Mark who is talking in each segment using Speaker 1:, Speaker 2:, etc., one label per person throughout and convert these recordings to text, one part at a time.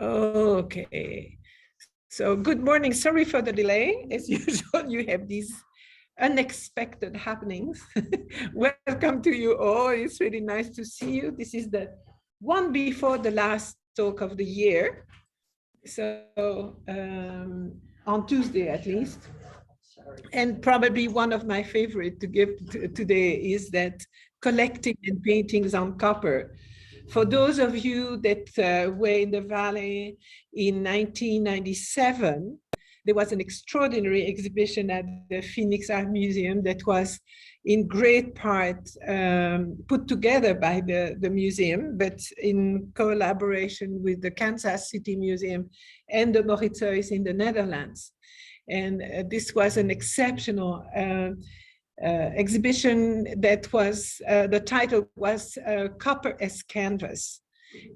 Speaker 1: Okay. So good morning. Sorry for the delay. As usual, you have these unexpected happenings. Welcome to you all. It's really nice to see you. This is the one before the last talk of the year. So on Tuesday at least. And probably one of my favorite to give today is that collecting and paintings on copper. For those of you that were in the Valley in 1997, there was an extraordinary exhibition at the Phoenix Art Museum that was in great part put together by the museum, but in collaboration with the Kansas City Museum and the Mauritshuis in the Netherlands. And this was an exceptional exhibition that was, the title was Copper as Canvas.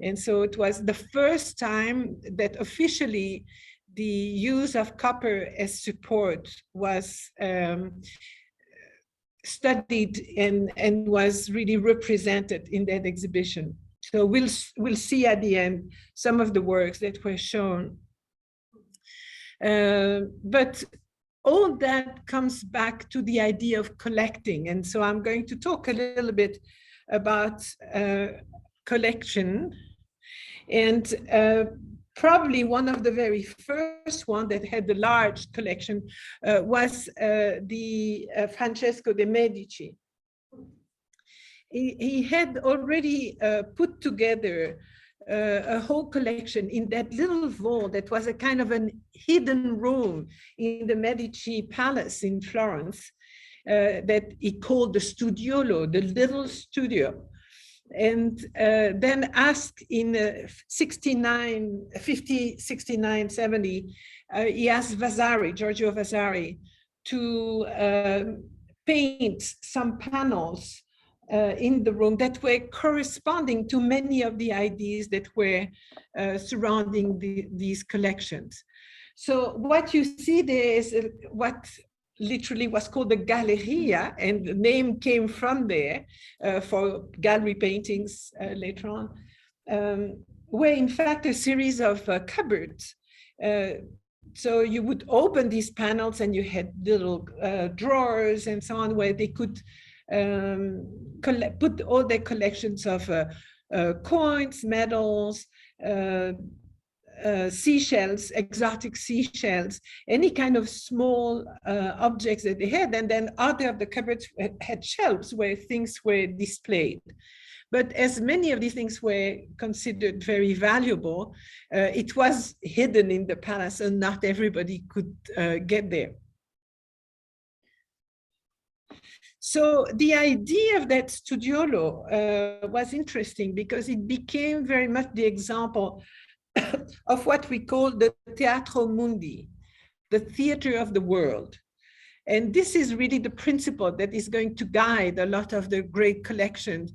Speaker 1: And so it was the first time that officially the use of copper as support was studied and was really represented in that exhibition. So we'll see at the end some of the works that were shown. But all that comes back to the idea of collecting. And so I'm going to talk a little bit about collection. And probably one of the very first one that had the large collection was the Francesco de' Medici. He had already put together a whole collection in that little vault that was a kind of an hidden room in the Medici Palace in Florence that he called the studiolo, the little studio. And then asked in 69, 70, he asked Vasari, Giorgio Vasari, to paint some panels in the room that were corresponding to many of the ideas that were surrounding these collections. So what you see there is what literally was called the Galleria, and the name came from there for gallery paintings later on, were in fact a series of cupboards. So you would open these panels and you had little drawers and so on where they could put all their collections of coins, medals, seashells, exotic seashells, any kind of small objects that they had. And then other of the cupboards had shelves where things were displayed. But as many of these things were considered very valuable, it was hidden in the palace and not everybody could get there. So the idea of that studiolo was interesting because it became very much the example of what we call the Teatro Mundi, the theater of the world. And this is really the principle that is going to guide a lot of the great collections,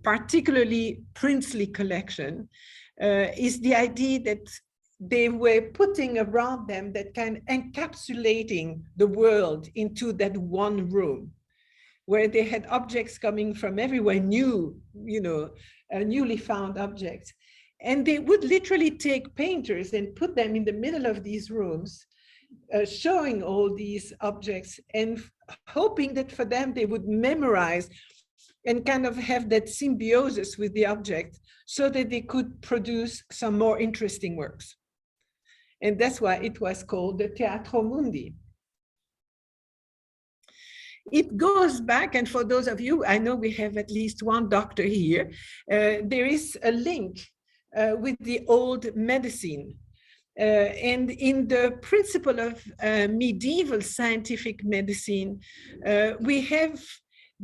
Speaker 1: particularly princely collection, is the idea that they were putting around them that kind of encapsulating the world into that one room, where they had objects coming from everywhere, new, newly found objects. And they would literally take painters and put them in the middle of these rooms, showing all these objects and hoping that for them they would memorize and kind of have that symbiosis with the object so that they could produce some more interesting works. And that's why it was called the Teatro Mundi. It goes back, and for those of you, I know we have at least one doctor here, there is a link with the old medicine. And in the principle of medieval scientific medicine, we have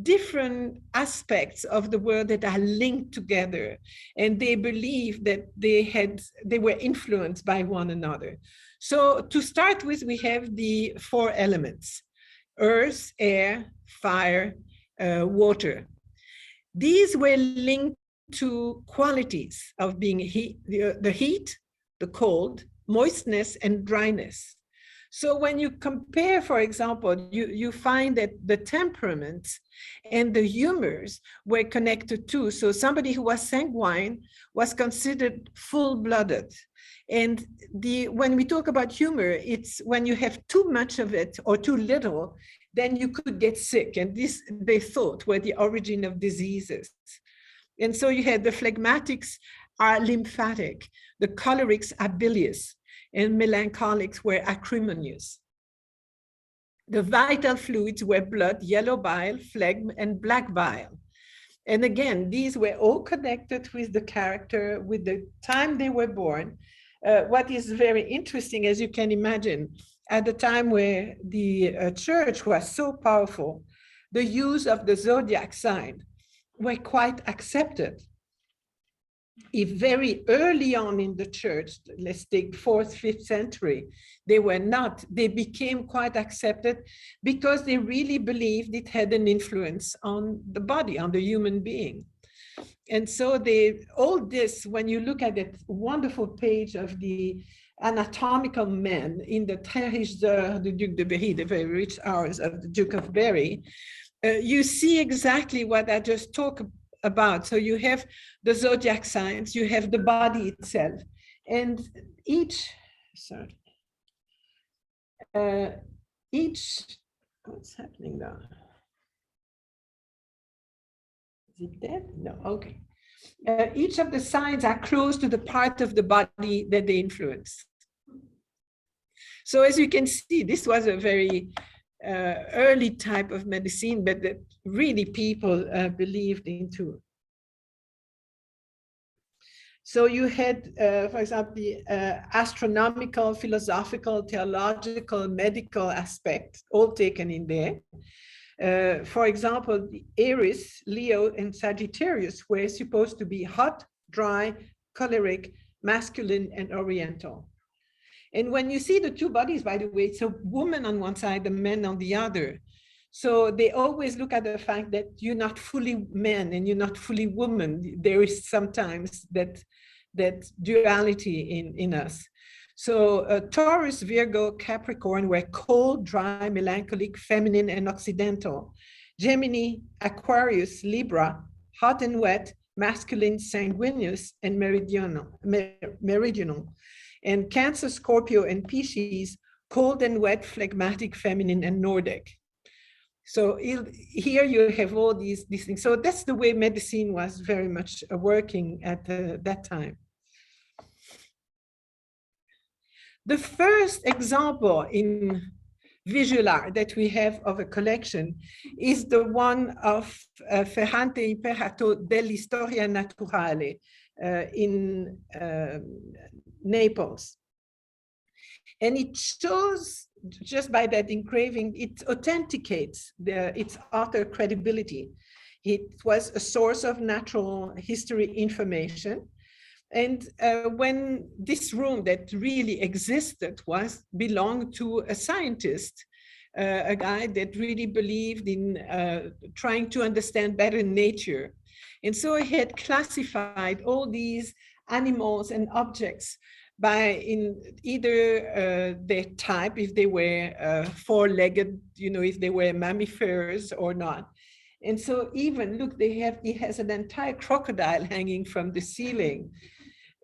Speaker 1: different aspects of the world that are linked together, and they believe that they were influenced by one another. So to start with, we have the four elements: earth, air, fire, water. These were linked to qualities of being the heat, the cold, moistness, and dryness. So when you compare, for example, you find that the temperaments and the humors were connected too. So somebody who was sanguine was considered full-blooded. And when we talk about humor, it's when you have too much of it or too little, then you could get sick. And this, they thought, were the origin of diseases. And so you had the phlegmatics are lymphatic, the cholerics are bilious, and melancholics were acrimonious. The vital fluids were blood, yellow bile, phlegm, and black bile. And again, these were all connected with the character, with the time they were born. What is very interesting, as you can imagine, at the time where the church was so powerful, the use of the zodiac sign were quite accepted. If very early on in the church, let's take 4th, 5th century, they were not, they became quite accepted because they really believed it had an influence on the body, on the human being. And so all this, when you look at that wonderful page of the anatomical men in the Terrichseur du Duc de Berry, the very rich hours of the Duke of Berry, you see exactly what I just talked about. So you have the zodiac signs, you have the body itself, and each, what's happening now? Is it dead? No, okay. Each of the signs are close to the part of the body that they influence. So as you can see, this was a very early type of medicine, but that really people believed into. So you had, for example, the astronomical, philosophical, theological, medical aspect, all taken in there. For example, the Aries, Leo, and Sagittarius were supposed to be hot, dry, choleric, masculine, and oriental. And when you see the two bodies, by the way, it's a woman on one side, a man on the other. So they always look at the fact that you're not fully man and you're not fully woman. There is sometimes that duality in us. So Taurus, Virgo, Capricorn were cold, dry, melancholic, feminine, and occidental. Gemini, Aquarius, Libra, hot and wet, masculine, sanguineous, and meridional. And Cancer, Scorpio, and Pisces, cold and wet, phlegmatic, feminine, and Nordic. So here you have all these things. So that's the way medicine was very much working at that time. The first example in visual art that we have of a collection is the one of Ferrante Imperato dell'Historia Naturale in Naples. And it shows, just by that engraving, it authenticates its author credibility. It was a source of natural history information. And when this room that really existed belonged to a scientist, a guy that really believed in trying to understand better nature. And so he had classified all these animals and objects by in either their type, if they were four-legged, if they were mammifers or not. And so even, look, he has an entire crocodile hanging from the ceiling.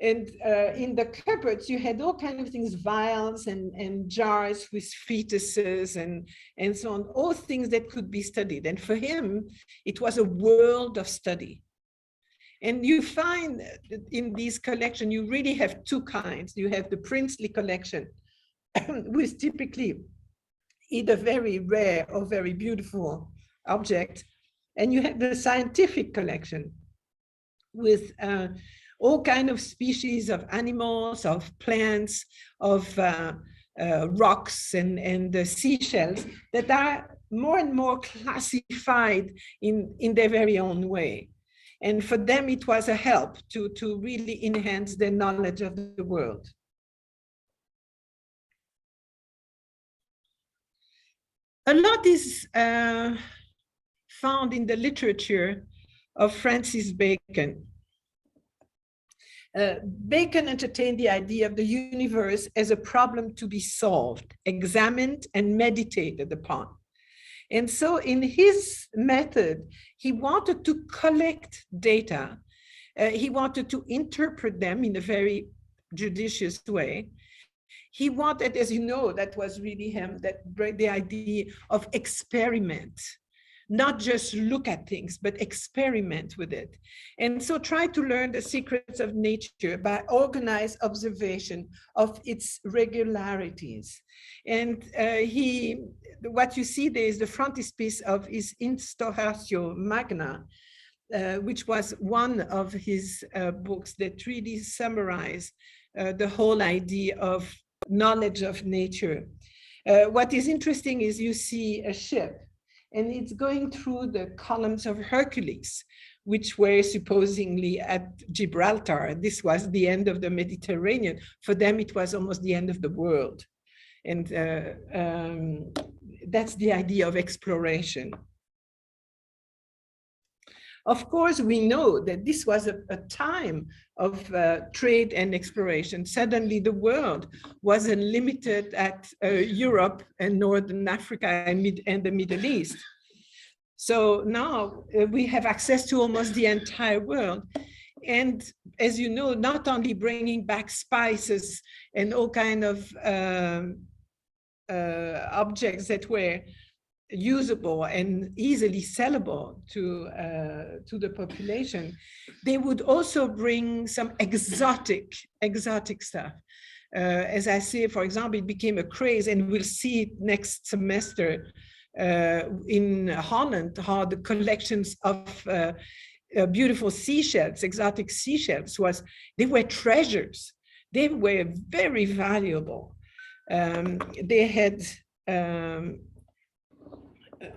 Speaker 1: And in the cupboards, you had all kinds of things, vials and jars with fetuses and so on, all things that could be studied. And for him, it was a world of study. And you find in these collections, you really have two kinds. You have the princely collection, with typically either very rare or very beautiful objects. And you have the scientific collection with all kinds of species of animals, of plants, of rocks and seashells that are more and more classified in their very own way. And for them, it was a help to really enhance their knowledge of the world. A lot is found in the literature of Francis Bacon. Bacon entertained the idea of the universe as a problem to be solved, examined, and meditated upon. And so in his method, he wanted to collect data. He wanted to interpret them in a very judicious way. He wanted, as you know, that was really him, that the idea of experiment, not just look at things, but experiment with it. And so try to learn the secrets of nature by organized observation of its regularities. And what you see there is the frontispiece of his Instauratio Magna, which was one of his books that really summarized the whole idea of knowledge of nature. What is interesting is you see a ship, and it's going through the columns of Hercules, which were supposedly at Gibraltar. This was the end of the Mediterranean. For them, it was almost the end of the world. And that's the idea of exploration. Of course, we know that this was a time of trade and exploration. Suddenly, the world wasn't limited at Europe and Northern Africa and the Middle East. So now we have access to almost the entire world. And as you know, not only bringing back spices and all kind of objects that were usable and easily sellable to the population, they would also bring some exotic stuff. As I say, for example, it became a craze, and we'll see it next semester in Holland, how the collections of beautiful seashells, exotic seashells, they were treasures. They were very valuable. They had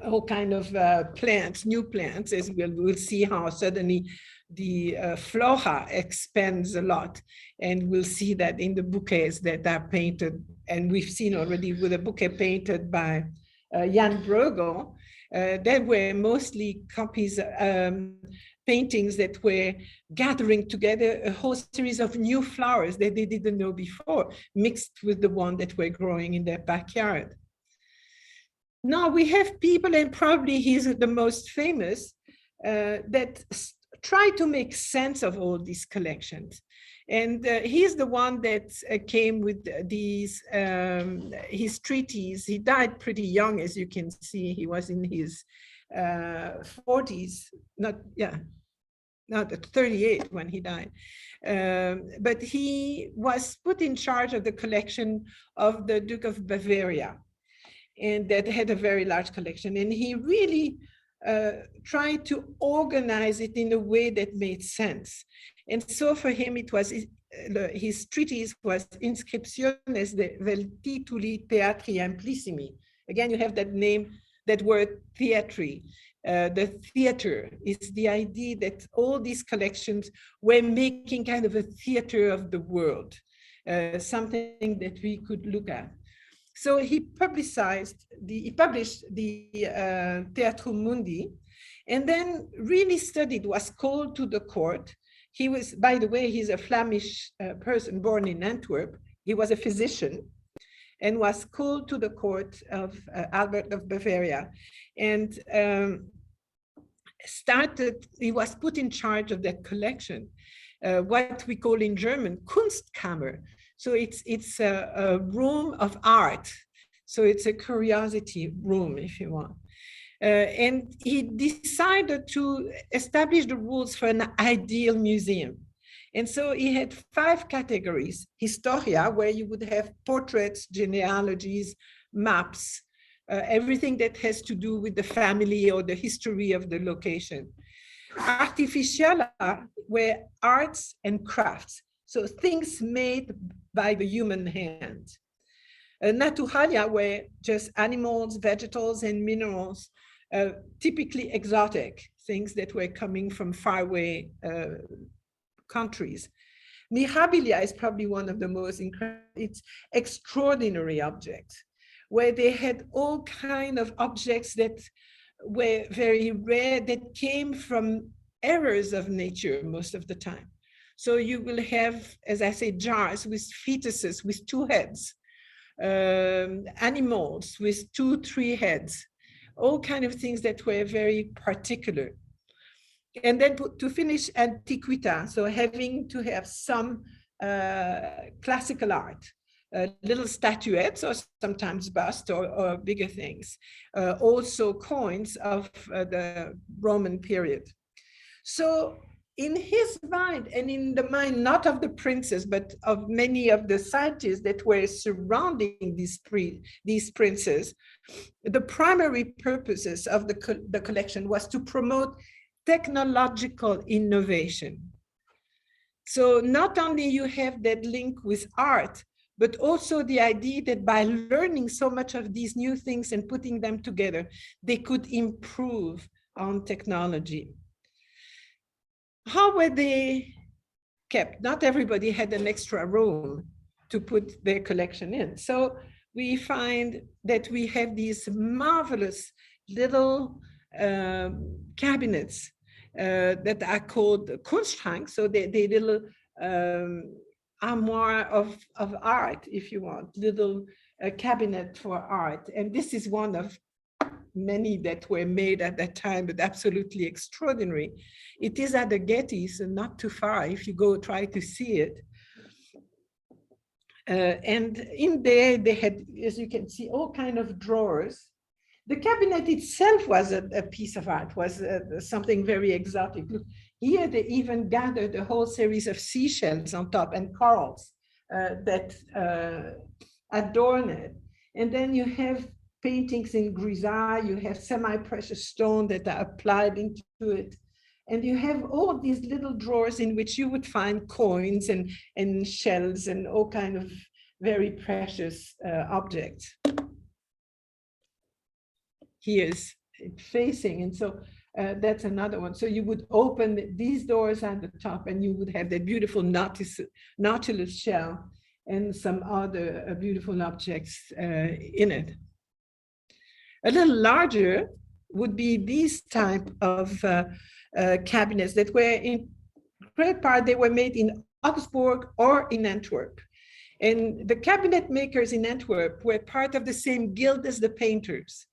Speaker 1: all kind of plants, new plants, as we'll see how suddenly the flora expands a lot. And we'll see that in the bouquets that are painted. And we've seen already with a bouquet painted by Jan Bruegel, there were mostly copies, paintings that were gathering together a whole series of new flowers that they didn't know before, mixed with the one that were growing in their backyard. Now we have people, and probably he's the most famous, that try to make sense of all these collections. And he's the one that came with these, his treatise. He died pretty young, as you can see. He was in his 40s, not 38 when he died. But he was put in charge of the collection of the Duke of Bavaria, and that had a very large collection. And he really tried to organize it in a way that made sense. And so for him, it was his treatise was Inscriptiones del Tituli Theatri Amplissimi. Again, you have that name, that word theatri. The theater is the idea that all these collections were making kind of a theater of the world, something that we could look at. So he published the Theatrum Mundi, and then really studied, was called to the court. He was, by the way, he's a Flemish person born in Antwerp. He was a physician and was called to the court of Albert of Bavaria, and he was put in charge of that collection, what we call in German Kunstkammer. So it's a room of art. So it's a curiosity room, if you want. And he decided to establish the rules for an ideal museum. And so he had 5 categories: Historia, where you would have portraits, genealogies, maps, everything that has to do with the family or the history of the location. Artificialia, where arts and crafts, so things made by the human hand. Naturalia, where just animals, vegetables, and minerals, typically exotic, things that were coming from faraway countries. Mirabilia is probably one of the most it's extraordinary objects, where they had all kind of objects that were very rare, that came from errors of nature most of the time. So you will have, as I say, jars with fetuses with 2 heads, animals with 2, 3 heads, all kind of things that were very particular. And then to finish, antiquita, so having to have some classical art, little statuettes or sometimes busts or bigger things, also coins of the Roman period. So in his mind, and in the mind not of the princes, but of many of the scientists that were surrounding these princes, the primary purposes of the collection was to promote technological innovation. So not only you have that link with art, but also the idea that by learning so much of these new things and putting them together, they could improve on technology. How were they kept? Not everybody had an extra room to put their collection in. So we find that we have these marvelous little cabinets that are called Kunstschrank. So they little armoire of art, if you want, little cabinet for art. And this is one of many that were made at that time, but absolutely extraordinary. It is at the Getty, so not too far if you go try to see it. And in there, they had, as you can see, all kind of drawers. The cabinet itself was a piece of art, was something very exotic. Look, here they even gathered a whole series of seashells on top and corals that adorn it. And then you have paintings in grisaille, you have semi-precious stone that are applied into it. And you have all these little drawers in which you would find coins and shells and all kind of very precious objects. Here's it facing, and so that's another one. So you would open these doors at the top and you would have that beautiful nautilus shell and some other beautiful objects in it. A little larger would be these type of cabinets that were in great part, they were made in Augsburg or in Antwerp. And the cabinet makers in Antwerp were part of the same guild as the painters.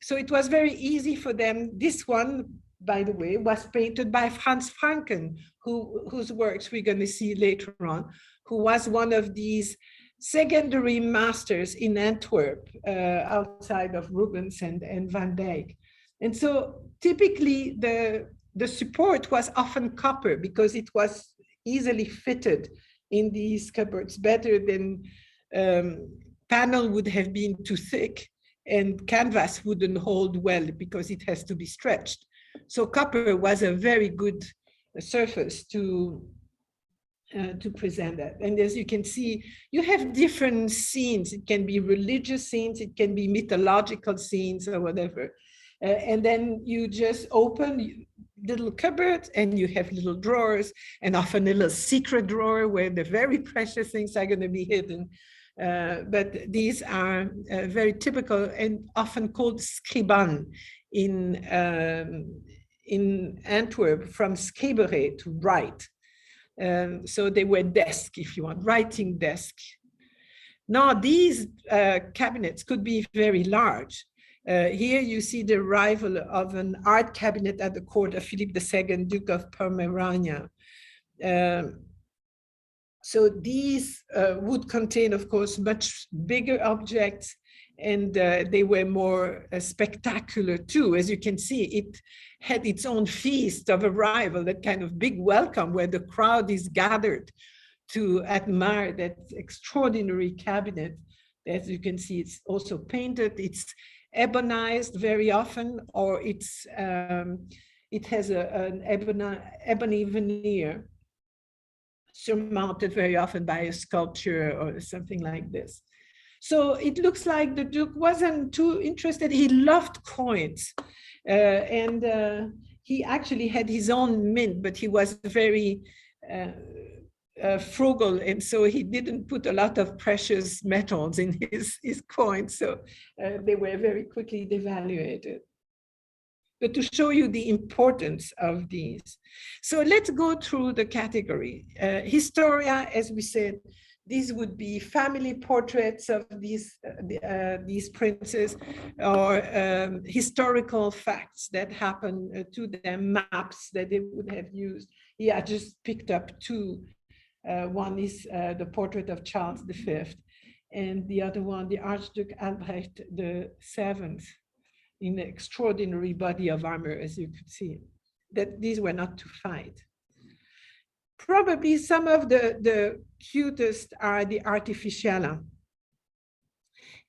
Speaker 1: So it was very easy for them. This one, by the way, was painted by Franz Franken, whose works we're going to see later on, who was one of these secondary masters in Antwerp, outside of Rubens and Van Dyck. And so typically the support was often copper because it was easily fitted in these cupboards, better than panel would have been too thick and canvas wouldn't hold well because it has to be stretched. So copper was a very good surface to present that. And as you can see, you have different scenes. It can be religious scenes, it can be mythological scenes or whatever. And then you just open little cupboards and you have little drawers and often a little secret drawer where the very precious things are going to be hidden. But these are very typical and often called scriban in Antwerp, from scribere, to write. So they were desk, if you want, writing desk. Now these cabinets could be very large. Here you see the arrival of an art cabinet at the court of Philip II, Duke of Pomerania. So these would contain, of course, much bigger objects, and they were more spectacular too. As you can see, it had its own feast of arrival, that kind of big welcome where the crowd is gathered to admire that extraordinary cabinet. As you can see, it's also painted, it's ebonized very often, or it's it has an ebony veneer surmounted very often by a sculpture or something like this. So it looks like the Duke wasn't too interested. He loved coins, and he actually had his own mint, but he was very frugal, and so he didn't put a lot of precious metals in his coins, so they were very quickly devaluated. but to show you the importance of these. So let's go through the category. Historia, as we said, these would be family portraits of these princes, or historical facts that happen to them, maps that they would have used. Yeah, I just picked up two. One is the portrait of Charles V, and the other one, the Archduke Albrecht VII, in an extraordinary body of armor, as you could see, that these were not to fight. Probably some of the cutest are the artificiella.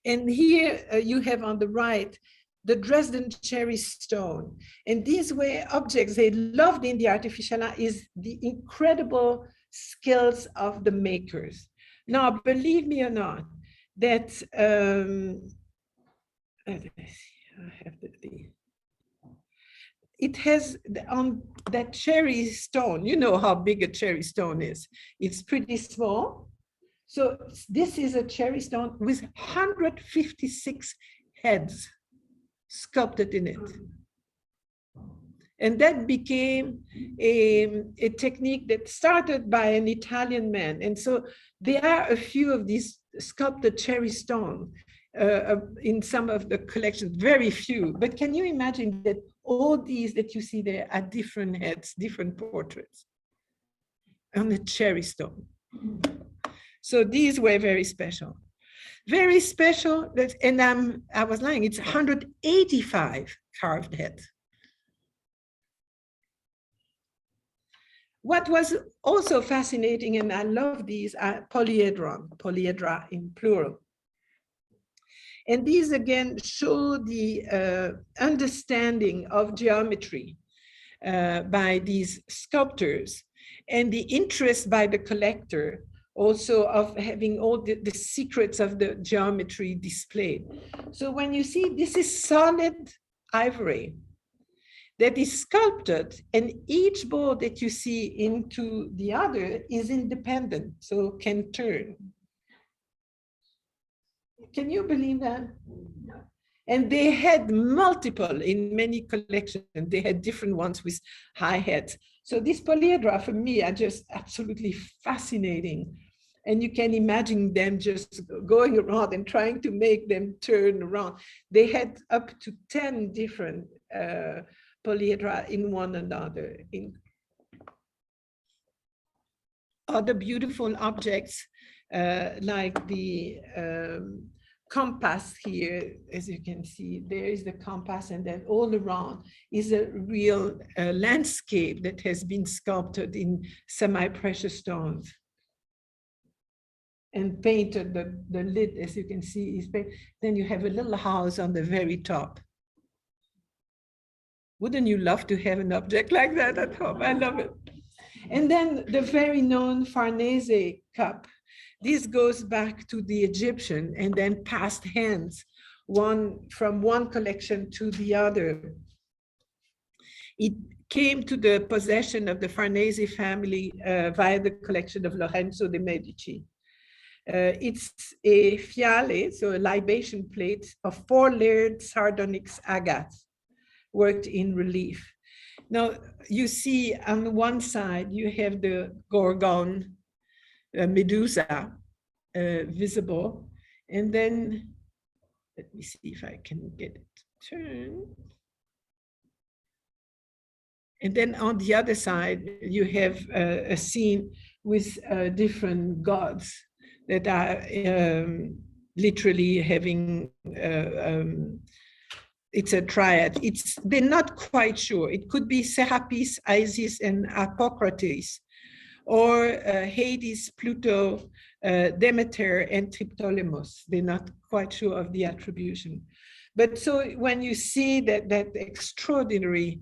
Speaker 1: And here you have on the right, the Dresden cherry stone. And these were objects they loved in the artificiella is the incredible skills of the makers. Now, believe me or not, that, it has on that cherry stone, you know how big a cherry stone is. It's pretty small. So this is a cherry stone with 156 heads sculpted in it. And that became a technique that started by an Italian man. And so there are a few of these sculpted cherry stone in some of the collections, very few. But can you imagine that all these that you see there are different heads, different portraits on the cherry stone. So these were very special. Very special, and I was lying, it's 185 carved heads. What was also fascinating, and I love these, are polyhedra in plural. And these again show the understanding of geometry by these sculptors, and the interest by the collector also of having all the secrets of the geometry displayed. So when you see, this is solid ivory that is sculpted, and each ball that you see into the other is independent, so can turn. Can you believe that? And they had multiple in many collections. They had different ones with high heads. So these polyhedra for me are just absolutely fascinating. And you can imagine them just going around and trying to make them turn around. They had up to 10 different polyhedra in one another. Other beautiful objects like the compass here, as you can see, there is the compass, and then all around is a real landscape that has been sculpted in semi-precious stones and painted. The lid, as you can see, is painted. Then you have a little house on the very top. Wouldn't you love to have an object like that at home? I love it. And then the very known Farnese cup. This goes back to the Egyptian and then passed hands from one collection to the other. It came to the possession of the Farnese family via the collection of Lorenzo de' Medici. It's a fiale, so a libation plate of 4-layered sardonyx agates worked in relief. Now, you see on one side, you have the Gorgon Medusa visible. And then, let me see if I can get it turned. And then on the other side, you have a scene with different gods that are literally having, it's a triad. They're not quite sure. It could be Serapis, Isis, and Hippocrates, or Hades, Pluto, Demeter, and Triptolemus. They're not quite sure of the attribution. But so when you see that extraordinary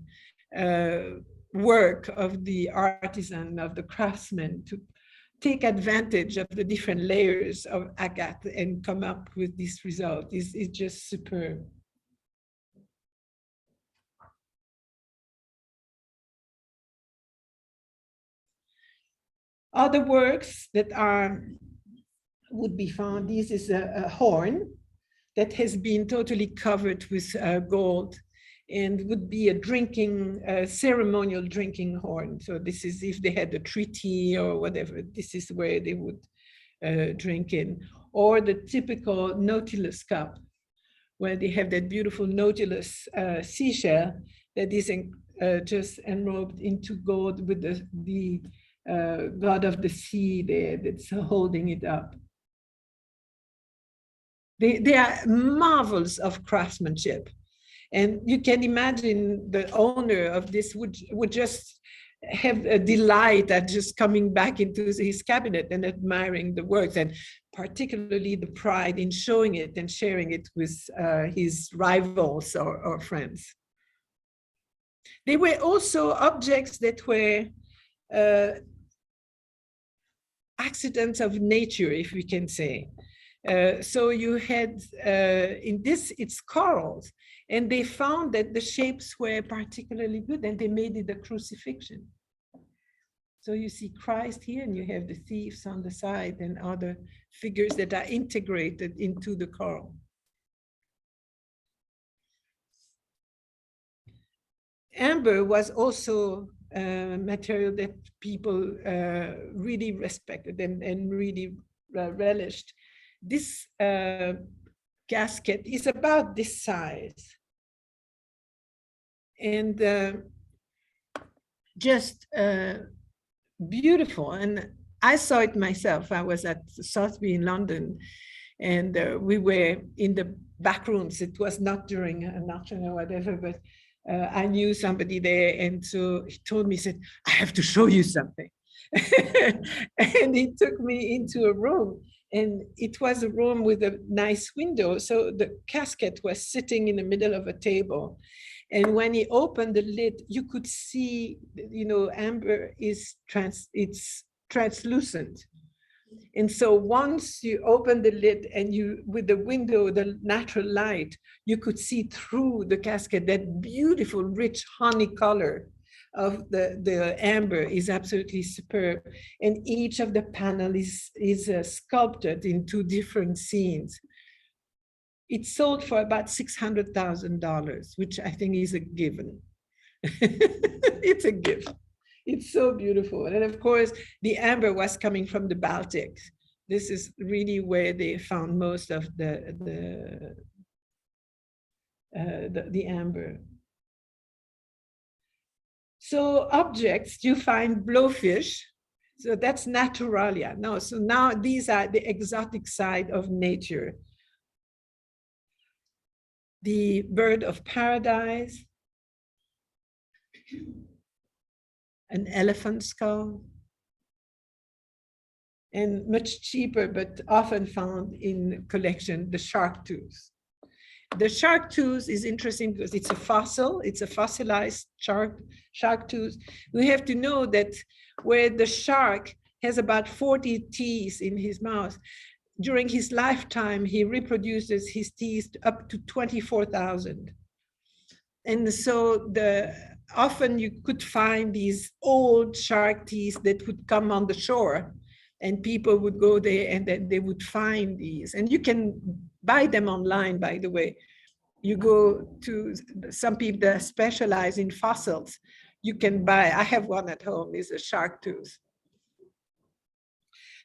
Speaker 1: work of the artisan, of the craftsman, to take advantage of the different layers of agate and come up with this result is just superb. Other works that would be found, this is a horn that has been totally covered with gold, and would be a drinking, ceremonial drinking horn. So this is if they had a treaty or whatever, this is where they would drink in. Or the typical Nautilus cup, where they have that beautiful Nautilus seashell that is just enrobed into gold with the god of the sea there that's holding it up. They are marvels of craftsmanship. And you can imagine the owner of this would just have a delight at just coming back into his cabinet and admiring the works, and particularly the pride in showing it and sharing it with his rivals or friends. They were also objects that were accidents of nature, if we can say. So you had, in this, it's corals, and they found that the shapes were particularly good, and they made it a crucifixion. So you see Christ here, and you have the thieves on the side and other figures that are integrated into the coral. Amber was also a material that people really respected and really relished. This casket is about this size, and just beautiful. And I saw it myself. I was at Sotheby in London, and we were in the back rooms. It was not during an auction or whatever, but I knew somebody there, and so he told me, he said, "I have to show you something." And he took me into a room, and it was a room with a nice window. So the casket was sitting in the middle of a table. And when he opened the lid, you could see, you know, amber is it's translucent. And so once you open the lid and you, with the window, the natural light, you could see through the casket. That beautiful, rich honey color of the amber is absolutely superb. And each of the panels is sculpted in two different scenes. It sold for about $600,000, which I think is a given. It's a gift. It's so beautiful. And of course, the amber was coming from the Baltics. This is really where they found most of the amber. So objects, you find blowfish. So that's naturalia. No, so now these are the exotic side of nature. The bird of paradise, an elephant skull, and much cheaper, but often found in collection, the shark tooth. The shark tooth is interesting because it's a fossil, it's a fossilized shark tooth. We have to know that where the shark has about 40 teeth in his mouth, during his lifetime, he reproduces his teeth up to 24,000. And so often you could find these old shark teeth that would come on the shore, and people would go there and then they would find these. And you can buy them online, by the way. You go to some people that specialize in fossils. You can buy, I have one at home, is a shark tooth.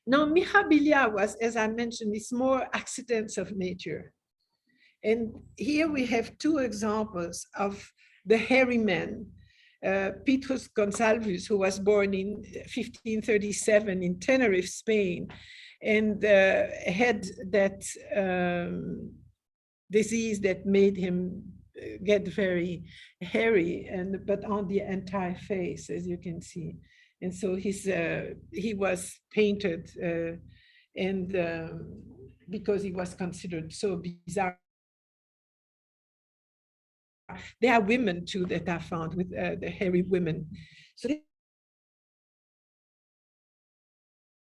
Speaker 1: Now, mirabilia was, as I mentioned, it's more accidents of nature. And here we have two examples of the hairy man, Petrus Gonsalvus, who was born in 1537 in Tenerife, Spain, and had that disease that made him get very hairy, but on the entire face, as you can see. And so he was painted, and because he was considered so bizarre. There are women too that are found with the hairy women. So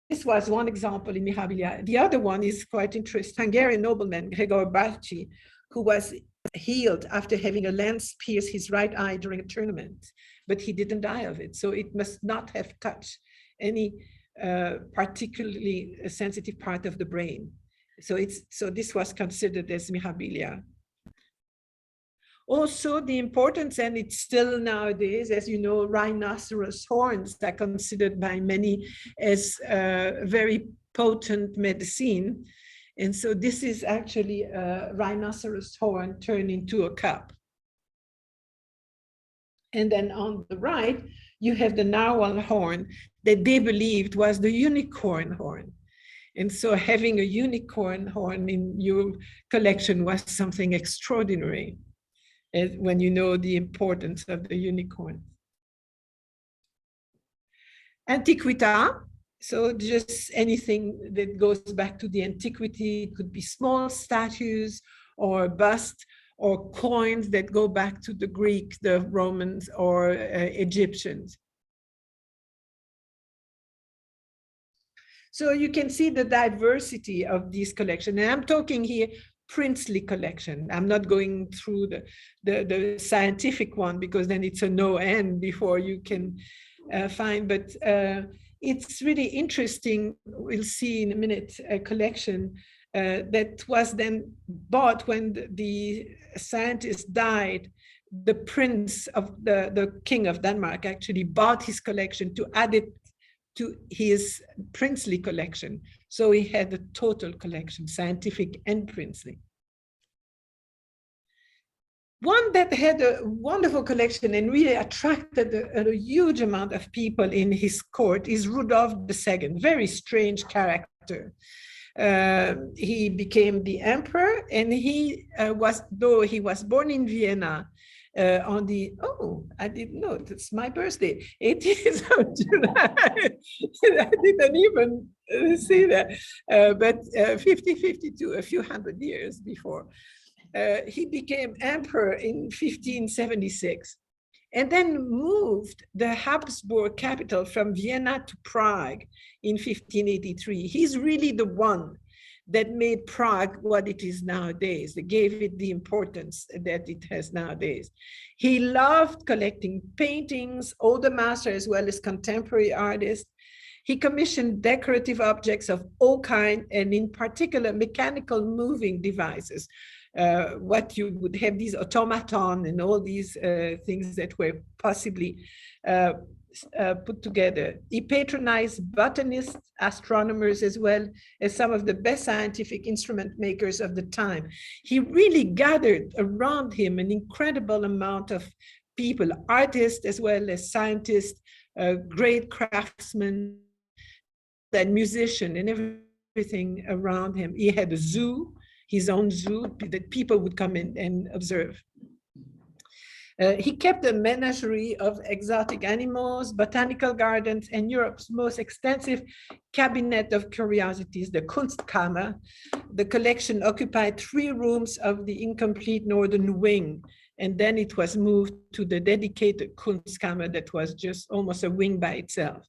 Speaker 1: this was one example in mirabilia. The other one is quite interesting. Hungarian nobleman Gregor Bácsi, who was healed after having a lance pierce his right eye during a tournament, but he didn't die of it. So it must not have touched any particularly sensitive part of the brain. So this was considered as mirabilia. Also, the importance, and it's still nowadays, as you know, rhinoceros horns are considered by many as very potent medicine. And so this is actually a rhinoceros horn turned into a cup. And then on the right, you have the narwhal horn that they believed was the unicorn horn. And so having a unicorn horn in your collection was something extraordinary, when you know the importance of the unicorn. Antiquita, so just anything that goes back to the antiquity. It could be small statues or busts or coins that go back to the Greek, the Romans, or Egyptians. So you can see the diversity of these collections. And I'm talking here princely collection. I'm not going through the scientific one, because then it's a no end before you can find, but it's really interesting. We'll see in a minute a collection that was then bought when the scientist died. The prince of the king of Denmark actually bought his collection to add it to his princely collection. So he had a total collection, scientific and princely. One that had a wonderful collection and really attracted a huge amount of people in his court is Rudolf II, very strange character. He became the emperor, and he though he was born in Vienna on the, oh, I didn't know, it's my birthday, 18th of July. I didn't even see that, but 5052, a few hundred years before. He became emperor in 1576, and then moved the Habsburg capital from Vienna to Prague in 1583. He's really the one that made Prague what it is nowadays, that gave it the importance that it has nowadays. He loved collecting paintings, older masters as well as contemporary artists. He commissioned decorative objects of all kinds, and in particular, mechanical moving devices. What you would have, these automaton and all these things that were possibly put together. He patronized botanists, astronomers, as well as some of the best scientific instrument makers of the time. He really gathered around him an incredible amount of people, artists as well as scientists, great craftsmen, and musicians, and everything around him. He had a zoo, his own zoo, that people would come in and observe. He kept a menagerie of exotic animals, botanical gardens, and Europe's most extensive cabinet of curiosities, the Kunstkammer. The collection occupied 3 rooms of the incomplete northern wing, and then it was moved to the dedicated Kunstkammer that was just almost a wing by itself.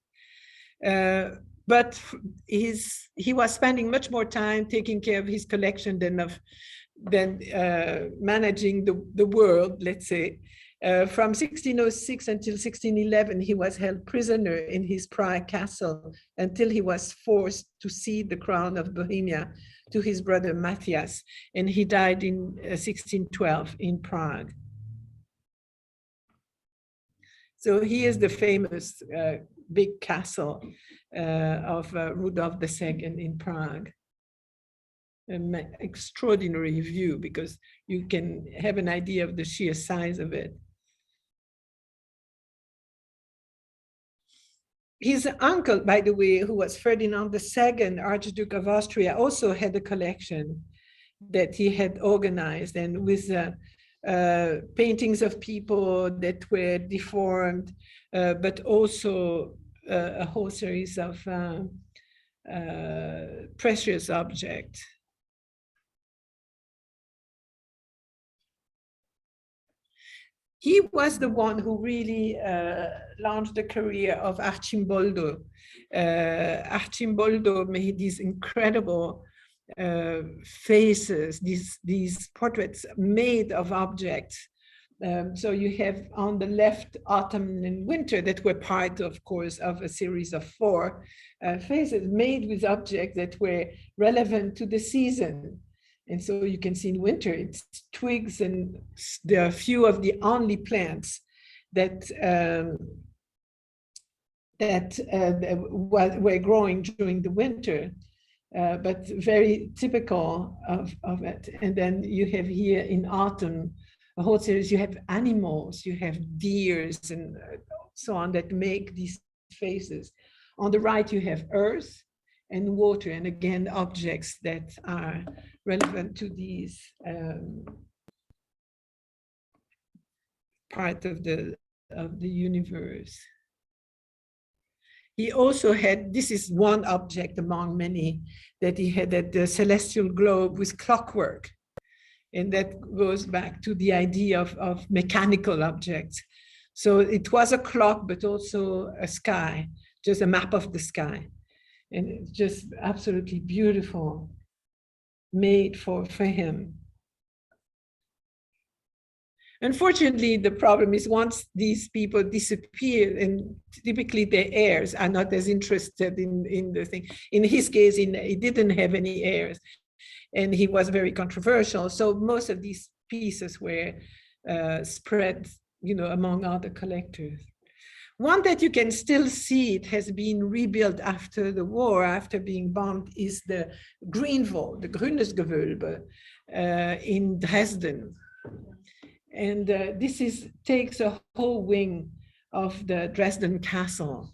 Speaker 1: But he was spending much more time taking care of his collection than managing the world, let's say. From 1606 until 1611, he was held prisoner in his Prague castle until he was forced to cede the crown of Bohemia to his brother Matthias, and he died in 1612 in Prague. So he is the famous big castle of Rudolf II in Prague. An extraordinary view, because you can have an idea of the sheer size of it. His uncle, by the way, who was Ferdinand II, Archduke of Austria, also had a collection that he had organized, and with paintings of people that were deformed, but also a whole series of precious objects. He was the one who really launched the career of Arcimboldo. Arcimboldo made these incredible faces, these portraits made of objects. So you have on the left autumn and winter that were part, of course, of a series of 4 faces made with objects that were relevant to the season. And so you can see in winter, it's twigs, and there are a few of the only plants that were growing during the winter, but very typical of it. And then you have here in autumn, a whole series, you have animals, you have deers and so on that make these faces. On the right, you have earth and water, and again, objects that are relevant to these part of the universe. He also had, this is one object among many that he had, at the celestial globe with clockwork. And that goes back to the idea of mechanical objects. So it was a clock, but also a sky, just a map of the sky. And it's just absolutely beautiful, made for him. Unfortunately, the problem is once these people disappear, and typically their heirs are not as interested in the thing. In his case, he didn't have any heirs, and he was very controversial. So most of these pieces were spread, among other collectors. One that you can still see, it has been rebuilt after the war, after being bombed, is the Greenwall, the Grünes Gewölbe in Dresden. And this takes a whole wing of the Dresden castle,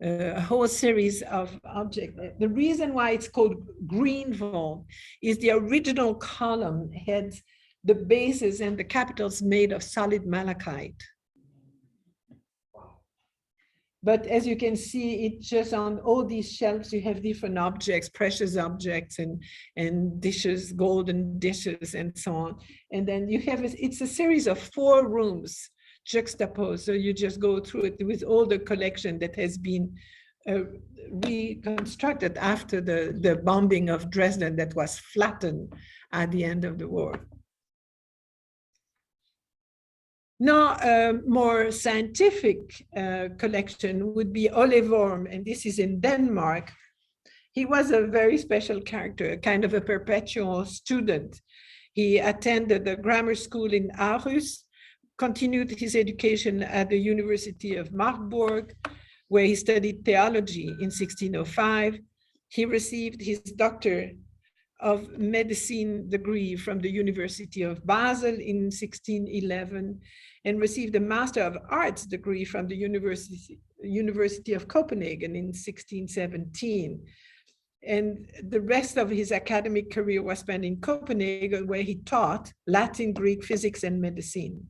Speaker 1: a whole series of objects. The reason why it's called Greenwall is the original column had the bases and the capitals made of solid malachite. But as you can see, it just on all these shelves, you have different objects, precious objects and dishes, golden dishes and so on. And then you have, it's a series of 4 rooms juxtaposed. So you just go through it with all the collection that has been reconstructed after the bombing of Dresden that was flattened at the end of the war. Now, a more scientific collection would be Ole Worm, and this is in Denmark. He was a very special character, kind of a perpetual student. He attended the grammar school in Aarhus, continued his education at the University of Marburg, where he studied theology in 1605. He received his Doctor of Medicine degree from the University of Basel in 1611, and received a Master of Arts degree from the University of Copenhagen in 1617. And the rest of his academic career was spent in Copenhagen, where he taught Latin, Greek, physics, and medicine.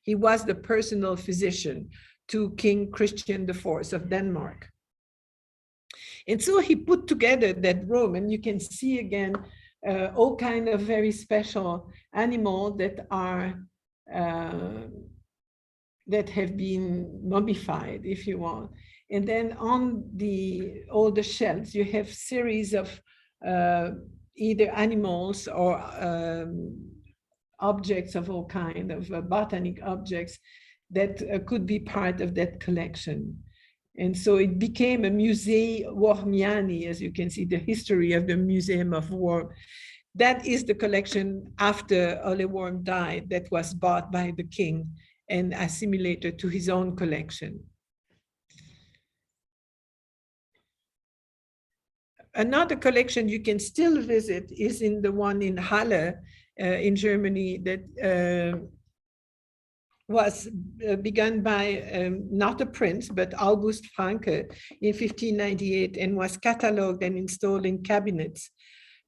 Speaker 1: He was the personal physician to King Christian IV of Denmark. And so he put together that room, and you can see again all kind of very special animals that are that have been mummified, if you want. And then on all the shelves, you have series of either animals or objects of all kind of botanic objects that could be part of that collection. And so it became a Musée Wormiani, as you can see, the history of the Museum of Worm. That is the collection after Ole Worm died that was bought by the king and assimilated to his own collection. Another collection you can still visit is in the one in Halle in Germany that was begun by not a prince, but August Franke in 1598, and was catalogued and installed in cabinets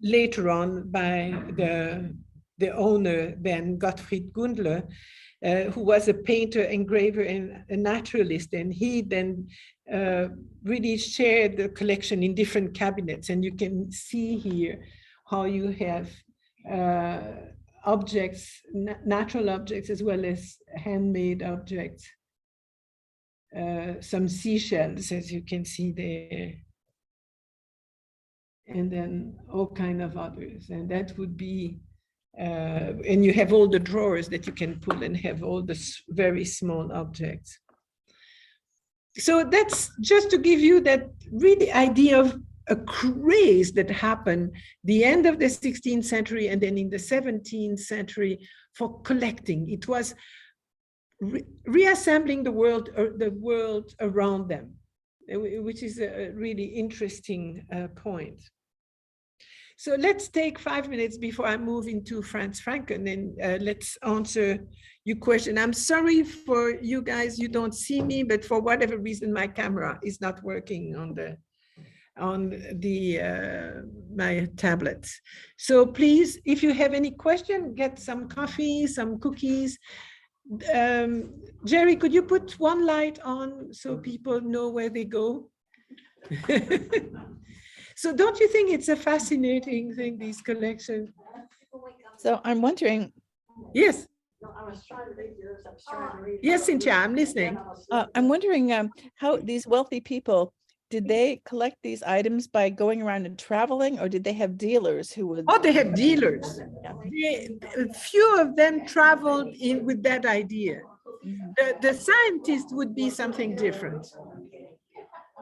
Speaker 1: later on by the owner, then Gottfried Gundler, who was a painter, engraver, and a naturalist. And he then really shared the collection in different cabinets. And you can see here how you have objects, natural objects, as well as handmade objects. Some seashells, as you can see there. And then all kind of others. And that would be, and you have all the drawers that you can pull and have all the very small objects. So that's just to give you that really idea of a craze that happened the end of the 16th century and then in the 17th century for collecting. It was reassembling the world around them, which is a really interesting point. So let's take 5 minutes before I move into Franz Franken, and let's answer your question. I'm sorry for you guys, you don't see me, but for whatever reason, my camera is not working on my tablet. So please, if you have any question, get some coffee, some cookies. Jerry, could you put one light on so people know where they go? So don't you think it's a fascinating thing, these collections?
Speaker 2: So I'm wondering.
Speaker 1: Yes. Yes, Cynthia, I'm listening.
Speaker 2: I'm wondering how these wealthy people, did they collect these items by going around and traveling, or did they have dealers who would?
Speaker 1: Oh, they have dealers. Yeah. Few of them traveled in with that idea. Mm-hmm. The scientist would be something different.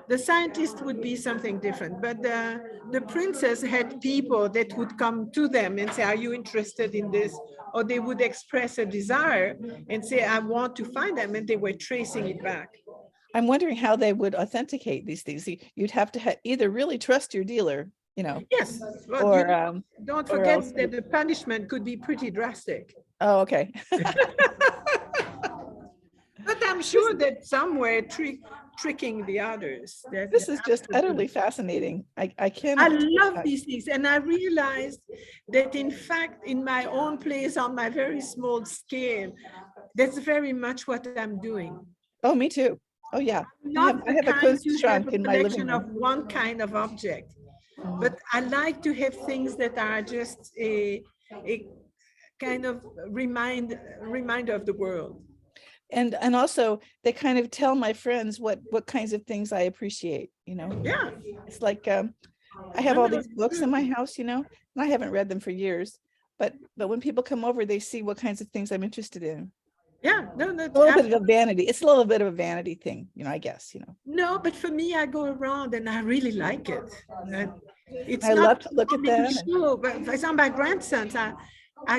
Speaker 1: The scientist would be something different, but the princess had people that would come to them and say, are you interested in this? Or they would express a desire and say, I want to find them, and they were tracing it back.
Speaker 2: I'm wondering how they would authenticate these things. You'd have to either really trust your dealer,
Speaker 1: Yes, well, or don't forget that the punishment could be pretty drastic.
Speaker 2: Oh, okay.
Speaker 1: But I'm sure that some were tricking the others.
Speaker 2: This is just utterly fascinating. I
Speaker 1: love these things. And I realized that, in fact, in my own place, on my very small scale, that's very much what I'm doing.
Speaker 2: Oh, me too. Oh, yeah. I have a Kunst trunk in my living room.
Speaker 1: Of one kind of object. But I like to have things that are just a kind of reminder of the world.
Speaker 2: And also they kind of tell my friends what kinds of things I appreciate,
Speaker 1: Yeah.
Speaker 2: It's like I have all these books in my house, and I haven't read them for years, but when people come over, they see what kinds of things I'm interested in.
Speaker 1: Yeah, no,
Speaker 2: a little bit of a vanity. It's a little bit of a vanity thing, I guess,
Speaker 1: No, but for me, I go around and I really like it.
Speaker 2: I love to look at them.
Speaker 1: Sure, but for example, my grandsons are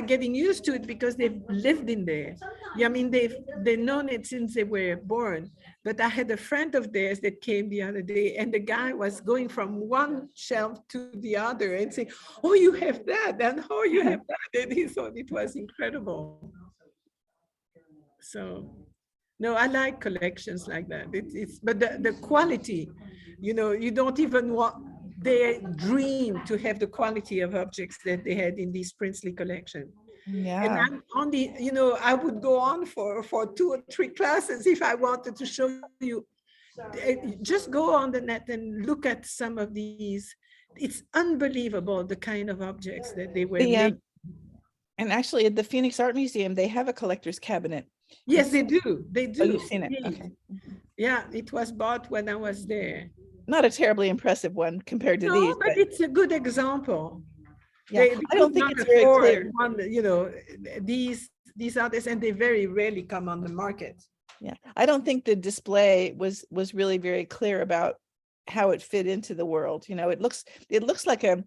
Speaker 1: getting used to it because they've lived in there. Yeah, I mean, they've known it since they were born. But I had a friend of theirs that came the other day, and the guy was going from one shelf to the other and saying, "Oh, you have that, and oh, you have that," and he thought it was incredible. So, no, I like collections like that. But the quality, you don't even want. They dream to have the quality of objects that they had in this princely collection.
Speaker 2: Yeah.
Speaker 1: And I'm only, I would go on for 2 or 3 classes if I wanted to show you. Just go on the net and look at some of these. It's unbelievable the kind of objects that they were making.
Speaker 2: And actually at the Phoenix Art Museum, they have a collector's cabinet.
Speaker 1: Yes, they do. They do.
Speaker 2: Oh, you've seen it. Okay.
Speaker 1: Yeah, it was bought when I was there.
Speaker 2: Not a terribly impressive one compared to these.
Speaker 1: But it's a good example.
Speaker 2: Yeah, I don't think it's very clear.
Speaker 1: These others, and they very rarely come on the market.
Speaker 2: Yeah, I don't think the display was really very clear about how it fit into the world. It looks like an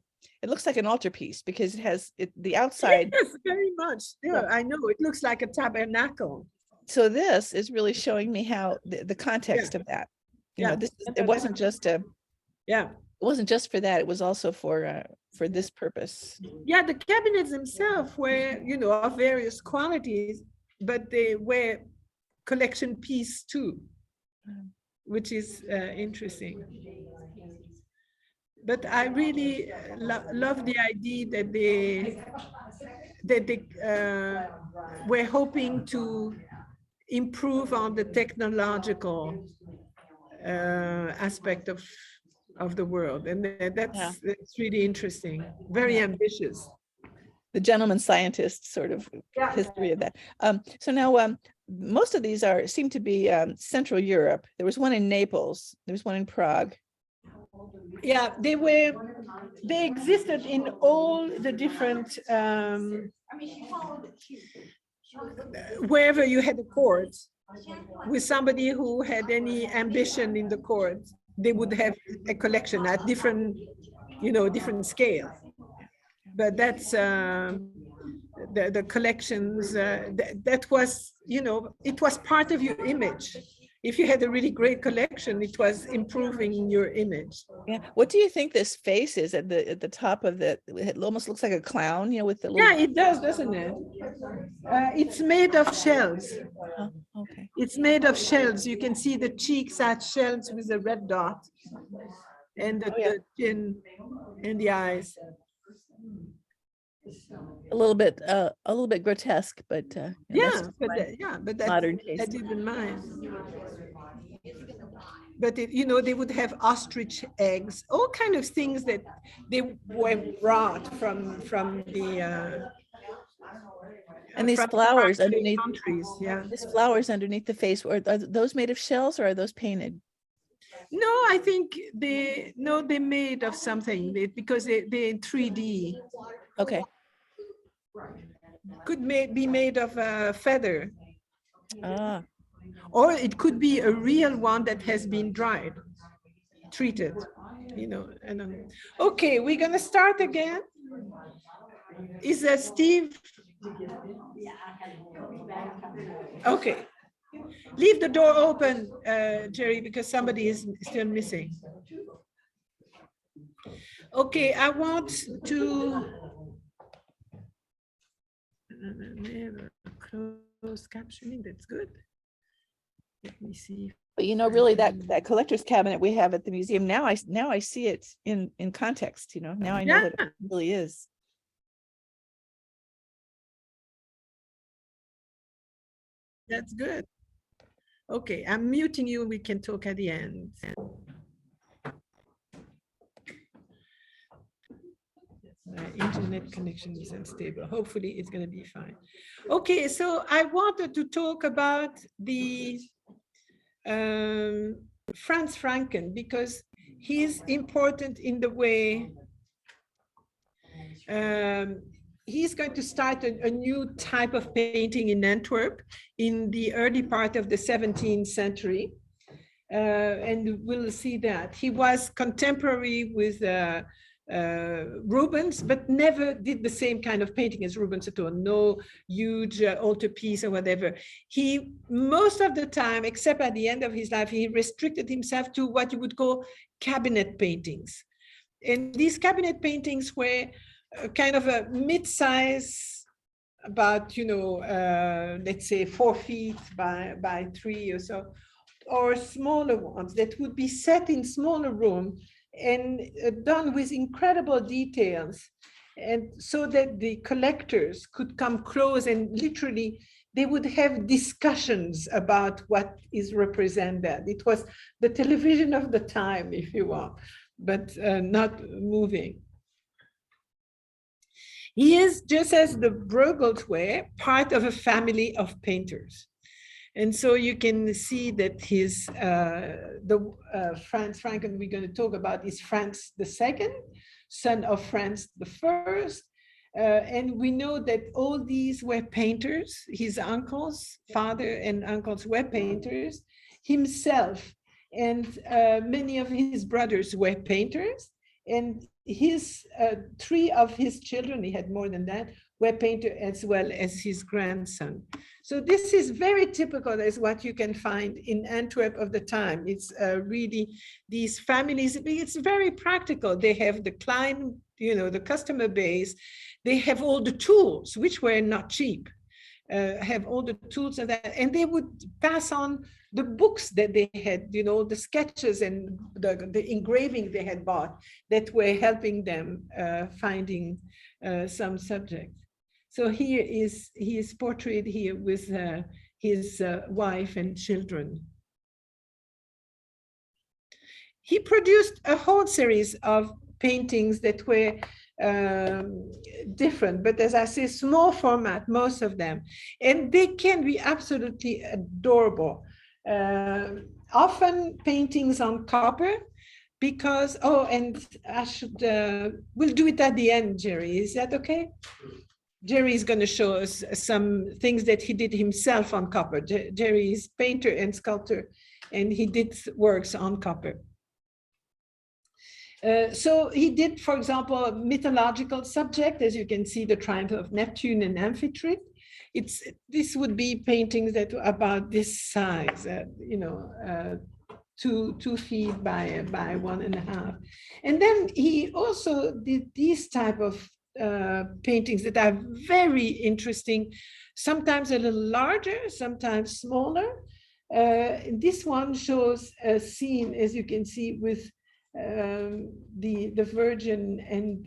Speaker 2: altarpiece because it has the outside.
Speaker 1: Yes, very much. Yeah, I know. It looks like a tabernacle.
Speaker 2: So this is really showing me how the context of that. It wasn't just it wasn't just for that. It was also for this purpose.
Speaker 1: Yeah, the cabinets themselves were, of various qualities, but they were collection piece too, which is interesting. But I really love the idea that they were hoping to improve on the technological aspect of the world, and that's really interesting. Very ambitious.
Speaker 2: The gentleman scientist sort of history of that. So now most of these seem to be Central Europe. There was one in Naples. There was one in Prague.
Speaker 1: Yeah, they existed in all the different wherever you had a court with somebody who had any ambition in the court. they would have a collection at different, different scales. But that's the collections, that was, it was part of your image. If you had a really great collection, it was improving your image.
Speaker 2: Yeah. What do you think this face is at the top of the, it almost looks like a clown, with the little.
Speaker 1: Yeah, it does, doesn't it? It's made of shells.
Speaker 2: Oh, okay.
Speaker 1: It's made of shells. You can see the cheeks are shells with a red dot, and the chin and the eyes.
Speaker 2: A little bit grotesque, but
Speaker 1: but
Speaker 2: modern taste.
Speaker 1: I didn't mind. But they would have ostrich eggs, all kind of things that they were brought from the
Speaker 2: and these flowers underneath
Speaker 1: countries. Yeah.
Speaker 2: These flowers underneath the face, are those made of shells or are those painted?
Speaker 1: No, I think they're made of something, because they're in 3D.
Speaker 2: Okay.
Speaker 1: Could be made of a feather.
Speaker 2: Ah.
Speaker 1: Or it could be a real one that has been dried, treated, and okay, we're gonna start again. Is that Steve? Okay. Leave the door open, Jerry, because somebody is still missing. Okay, I want to close captioning. That's good. Let me see.
Speaker 2: But really that collector's cabinet we have at the museum, now I see it in context, now I know that it really is.
Speaker 1: That's good. Okay, I'm muting you. We can talk at the end. My internet connection is unstable. Hopefully it's going to be fine. Okay, so I wanted to talk about the Franz Franken, because he's important in the way he's going to start a new type of painting in Antwerp in the early part of the 17th century. And we'll see that. He was contemporary with Rubens, but never did the same kind of painting as Rubens at all. No huge altarpiece or whatever. He, most of the time, except at the end of his life, he restricted himself to what you would call cabinet paintings. And these cabinet paintings were kind of a mid-size, about, let's say 4 feet by 3 or so, or smaller ones that would be set in smaller rooms and done with incredible details. And so that the collectors could come close and literally they would have discussions about what is represented. It was the television of the time, if you want, but not moving. He is, just as the Bruegels were, part of a family of painters. And so you can see that his, Franz Franken we're going to talk about is Franz II, son of Franz I. And we know that all these were painters. His uncles, father and uncles were painters. Himself and many of his brothers were painters. And his 3 of his children, he had more than that, were painters as well as his grandson. So this is very typical as what you can find in Antwerp of the time. It's really these families, it's very practical. They have the client, the customer base. They have all the tools, which were not cheap, have all the tools of that. And they would pass on the books that they had, the sketches and the engraving they had bought that were helping them finding some subject. So here he is portrayed here with his wife and children. He produced a whole series of paintings that were different, but as I say, small format, most of them, and they can be absolutely adorable. Often paintings on copper, because, and I should, we'll do it at the end, Jerry, is that okay? Jerry is going to show us some things that he did himself on copper. Jerry is painter and sculptor, and he did works on copper. So he did, for example, a mythological subject, as you can see, the triumph of Neptune and Amphitrite. This would be paintings that are about this size, 2 feet by 1.5. And then he also did these type of paintings that are very interesting, sometimes a little larger, sometimes smaller. This one shows a scene, as you can see, with the Virgin and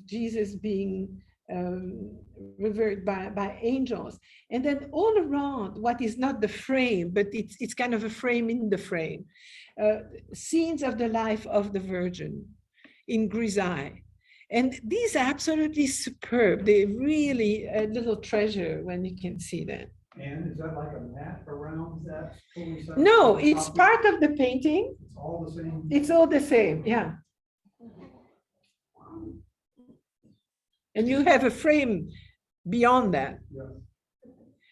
Speaker 1: Jesus being revered by angels. And then all around, what is not the frame, but it's kind of a frame in the frame, scenes of the life of the Virgin in grisaille. And these are absolutely superb. They're really a little treasure when you can see that.
Speaker 3: And is that like a mat around that?
Speaker 1: No, it's part of the painting.
Speaker 3: It's all the same?
Speaker 1: It's all the same, yeah. And you have a frame beyond that.
Speaker 3: Yeah.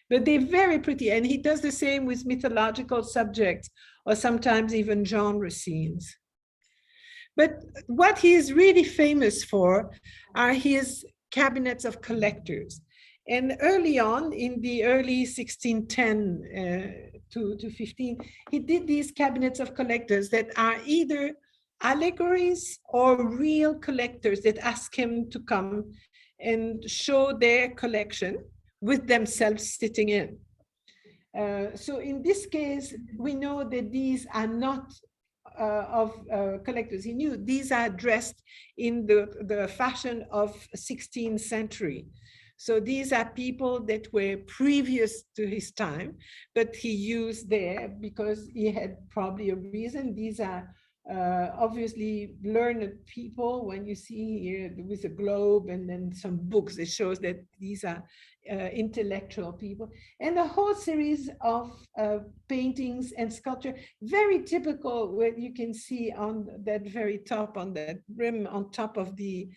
Speaker 1: But they're very pretty. And he does the same with mythological subjects or sometimes even genre scenes. But what he is really famous for are his cabinets of collectors. And early on, in the early 1610 to 15, he did these cabinets of collectors that are either allegories or real collectors that ask him to come and show their collection with themselves sitting in. So in this case, we know that these are not of collectors. He knew these are dressed in the fashion of 16th century. So these are people that were previous to his time, but he used there because he had probably a reason. These are obviously learned people. When you see here with a globe and then some books, it shows that these are intellectual people. And a whole series of paintings and sculpture, very typical, what you can see on that very top, on that rim on top of the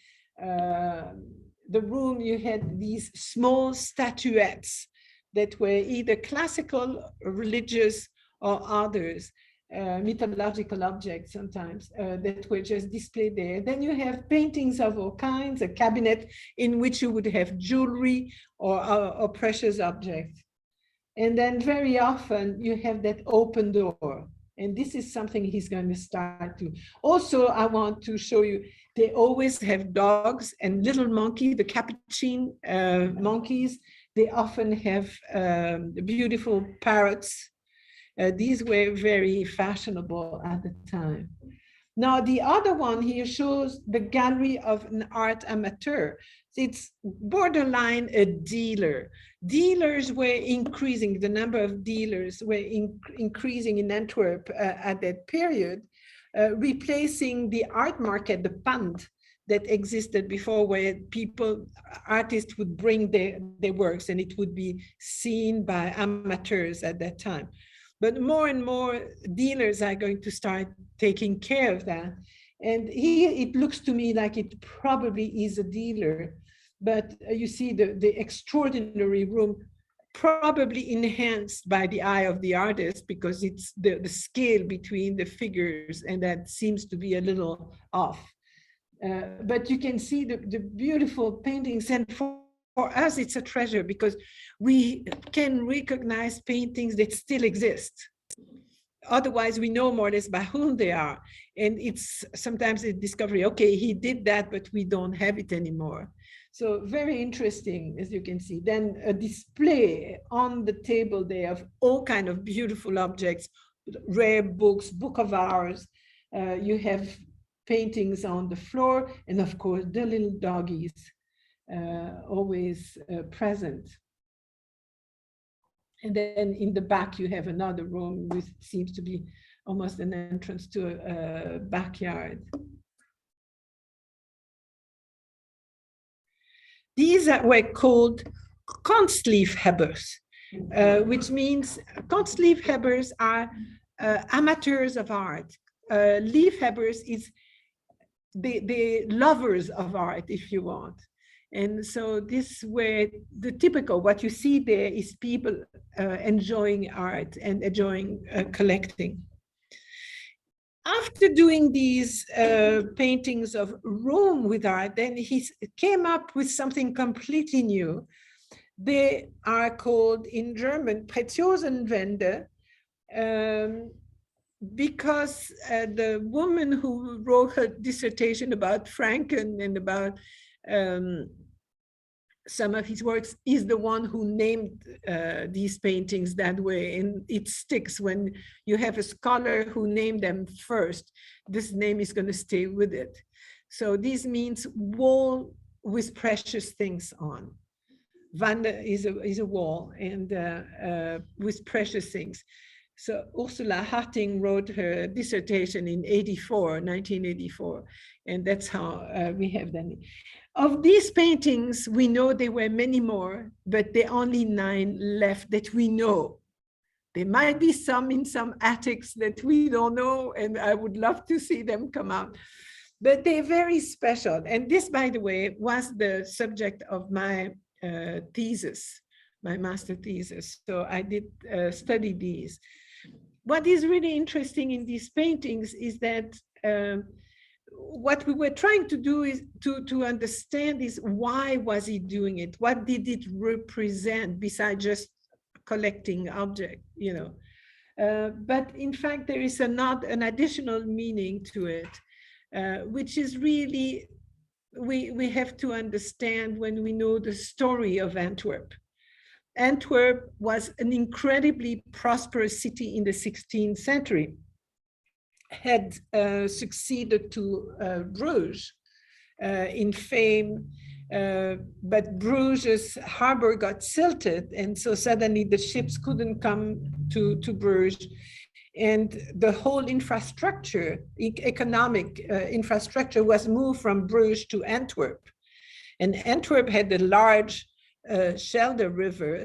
Speaker 1: room. You had these small statuettes that were either classical, religious, or others, mythological objects sometimes, that were just displayed there. Then you have paintings of all kinds, a cabinet in which you would have jewelry or precious objects. And then very often you have that open door. And this is something he's going to start to. Also, I want to show you, they always have dogs and little monkey, the capuchin monkeys. They often have beautiful parrots. These were very fashionable at the time. Now, the other one here shows the gallery of an art amateur. It's borderline a dealer. Dealers were increasing, the number of dealers were increasing in Antwerp at that period, replacing the art market, the pand that existed before, where artists would bring their works and it would be seen by amateurs at that time. But more and more dealers are going to start taking care of that. And here it looks to me like it probably is a dealer, but you see the extraordinary room, probably enhanced by the eye of the artist, because it's the scale between the figures, and that seems to be a little off. But you can see the beautiful paintings, and for us, it's a treasure because we can recognize paintings that still exist. Otherwise, we know more or less by whom they are. And it's sometimes a discovery, okay, he did that, but we don't have it anymore. So very interesting, as you can see. Then a display on the table there of all kinds of beautiful objects, rare books, book of hours. You have paintings on the floor, and of course, the little doggies always present. And then in the back, you have another room which seems to be almost an entrance to a backyard. These were called kunstliefhebbers, which means kunstliefhebbers are amateurs of art. Liefhebbers is the lovers of art, if you want. And so this were the typical, what you see there is people enjoying art and enjoying collecting. after doing these paintings of Rome with art, then he came up with something completely new. They are called in German Präziosenwände, because the woman who wrote her dissertation about Franken and about some of his works is the one who named these paintings that way. And it sticks when you have a scholar who named them first, this name is going to stay with it. So this means wall with precious things on. Wande is a wall and with precious things. So Ursula Harting wrote her dissertation in 1984, and that's how we have them. Of these paintings, we know there were many more, but there are only 9 left that we know. There might be some in some attics that we don't know, and I would love to see them come out. But they're very special. And this, by the way, was the subject of my thesis, my master thesis. So I did study these. What is really interesting in these paintings is that what we were trying to do is to understand is why was he doing it? What did it represent besides just collecting object, you know? But in fact, there is an additional meaning to it, which is really, we have to understand when we know the story of Antwerp. Antwerp was an incredibly prosperous city in the 16th century, had succeeded to Bruges in fame, but Bruges' harbor got silted, and so suddenly the ships couldn't come to Bruges, and the whole infrastructure, economic infrastructure was moved from Bruges to Antwerp. And Antwerp had a large Schelde River,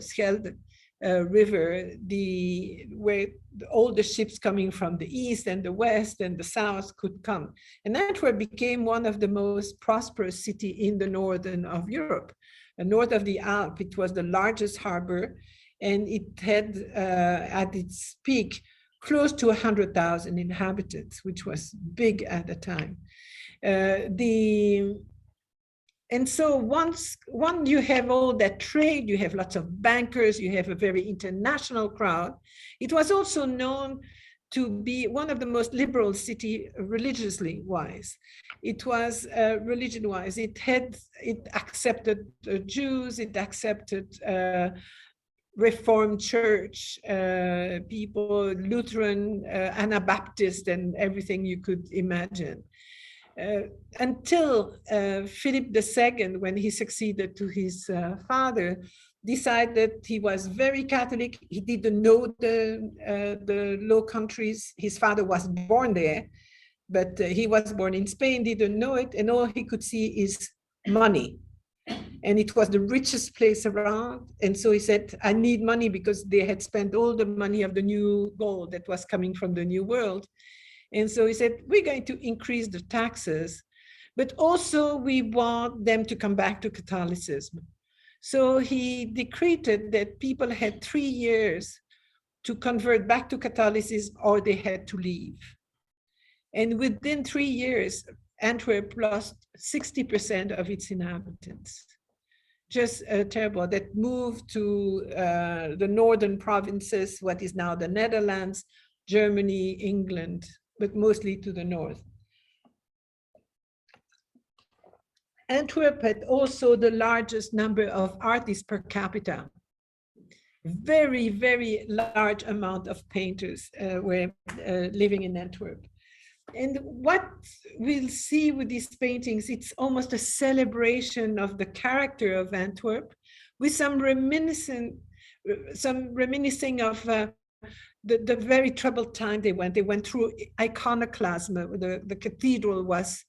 Speaker 1: where all the ships coming from the east and the west and the south could come. And Antwerp became one of the most prosperous cities in the northern of Europe. North of the Alps, it was the largest harbor, and it had at its peak close to 100,000 inhabitants, which was big at the time. And so once you have all that trade, you have lots of bankers, you have a very international crowd. It was also known to be one of the most liberal city religiously wise. It was religion wise. It accepted Jews, it accepted Reformed Church people, Lutheran, Anabaptist, and everything you could imagine. Until Philip II, when he succeeded to his father, decided he was very Catholic. He didn't know the Low Countries. His father was born there, but he was born in Spain, didn't know it, and all he could see is money. And it was the richest place around. And so he said, I need money, because they had spent all the money of the new gold that was coming from the New World. And so he said, we're going to increase the taxes, but also we want them to come back to Catholicism. So he decreed that people had 3 years to convert back to Catholicism, or they had to leave. And within 3 years, Antwerp lost 60% of its inhabitants. Just terrible. That moved to the northern provinces, what is now the Netherlands, Germany, England, but mostly to the north. Antwerp had also the largest number of artists per capita. Very, very large amount of painters were living in Antwerp. And what we'll see with these paintings, it's almost a celebration of the character of Antwerp, with some reminiscing of the very troubled time they went. They went through iconoclasm. The cathedral was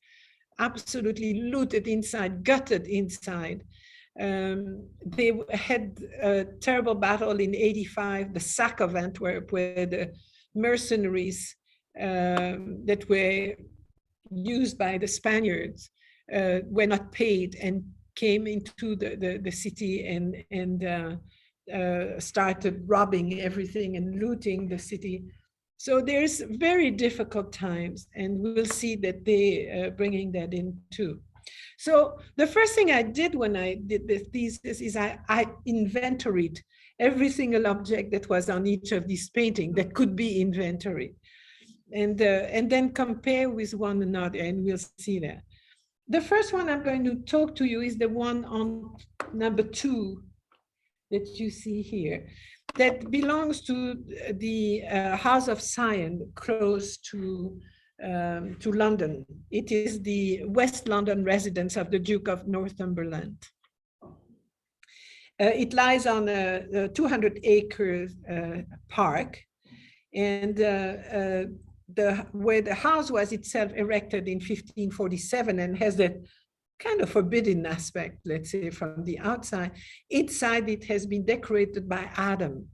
Speaker 1: absolutely looted inside, gutted inside. They had a terrible battle in 85, the sack of Antwerp, where the mercenaries that were used by the Spaniards were not paid and came into the city and started robbing everything and looting the city. So there's very difficult times, and we'll see that they bringing that in too. So the first thing I did when I did the thesis is I inventoried every single object that was on each of these paintings that could be inventoried, and then compare with one another, and we'll see that. The first one I'm going to talk to you is the one on number 2 that you see here, that belongs to the House of Science close to London. It is the West London residence of the Duke of Northumberland. It lies on a 200-acre park, and where the house was itself erected in 1547 and has that kind of forbidden aspect, let's say, from the outside. Inside, it has been decorated by Adam,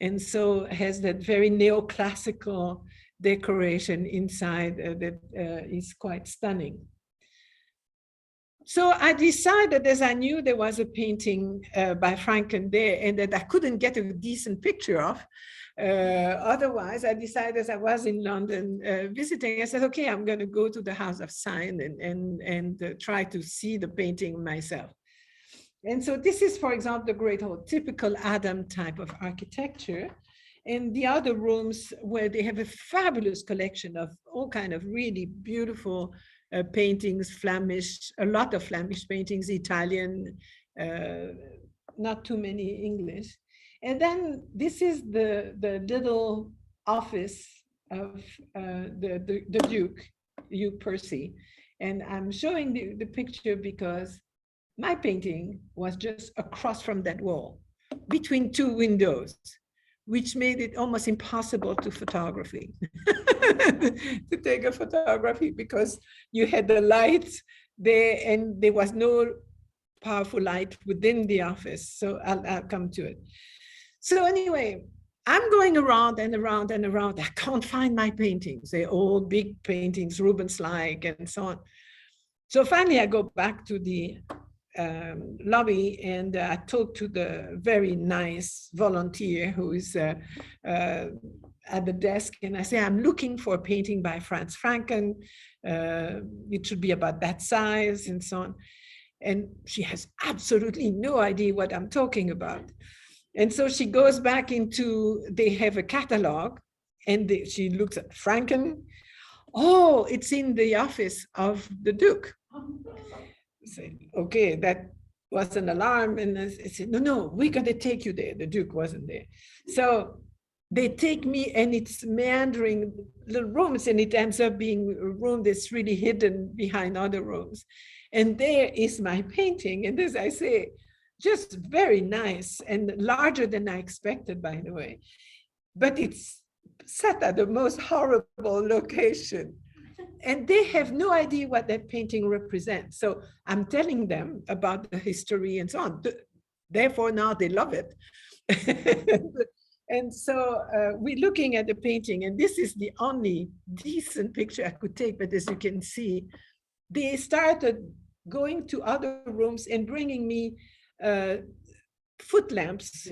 Speaker 1: and so has that very neoclassical decoration inside that is quite stunning. So I decided, as I knew there was a painting by Franken there and that I couldn't get a decent picture of, otherwise, I decided, as I was in London visiting, I said, okay, I'm going to go to the House of Science and try to see the painting myself. And so this is, for example, the Great Hall, typical Adam type of architecture. And the other rooms where they have a fabulous collection of all kind of really beautiful paintings, Flemish, a lot of Flemish paintings, Italian, not too many English. And then this is the little office of the Duke Percy. And I'm showing the picture because my painting was just across from that wall, between 2 windows, which made it almost impossible to photography, to take a photography, because you had the lights there and there was no powerful light within the office. So I'll come to it. So anyway, I'm going around and around and around. I can't find my paintings. They're all big paintings, Rubens-like and so on. So finally, I go back to the lobby and I talked to the very nice volunteer who is at the desk, and I say, I'm looking for a painting by Franz Franken. It should be about that size and so on. And she has absolutely no idea what I'm talking about. And so she goes back into, they have a catalog, and she looks at Franken. Oh, it's in the office of the Duke. I say, okay, that was an alarm. And I said, no, we're going to take you there. The Duke wasn't there. So they take me, and it's meandering little rooms, and it ends up being a room that's really hidden behind other rooms. And there is my painting. And as I say, just very nice and larger than I expected, by the way. But it's set at the most horrible location. And they have no idea what that painting represents. So I'm telling them about the history and so on. Therefore, now they love it. And so we're looking at the painting, and this is the only decent picture I could take. But as you can see, they started going to other rooms and bringing me foot lamps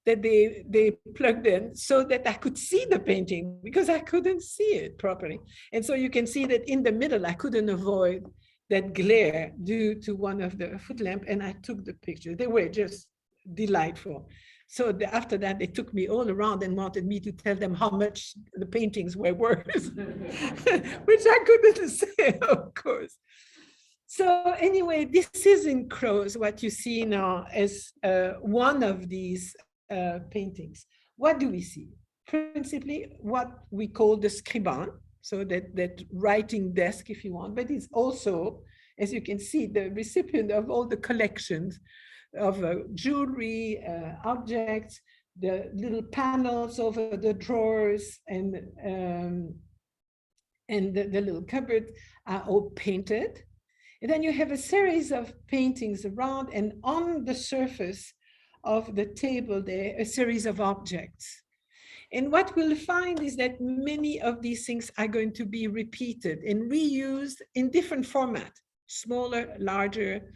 Speaker 1: that they plugged in so that I could see the painting, because I couldn't see it properly. And so you can see that in the middle, I couldn't avoid that glare due to one of the foot lamp, and I took the picture. They were just delightful. So after that, they took me all around and wanted me to tell them how much the paintings were worth, which I couldn't say, of course. So anyway, this is in close what you see now as one of these paintings. What do we see? Principally, what we call the scriban, so that writing desk, if you want, but it's also, as you can see, the recipient of all the collections of jewelry, objects, the little panels over the drawers, and the little cupboard are all painted. And then you have a series of paintings around, and on the surface of the table there, a series of objects. And what we'll find is that many of these things are going to be repeated and reused in different format, smaller, larger,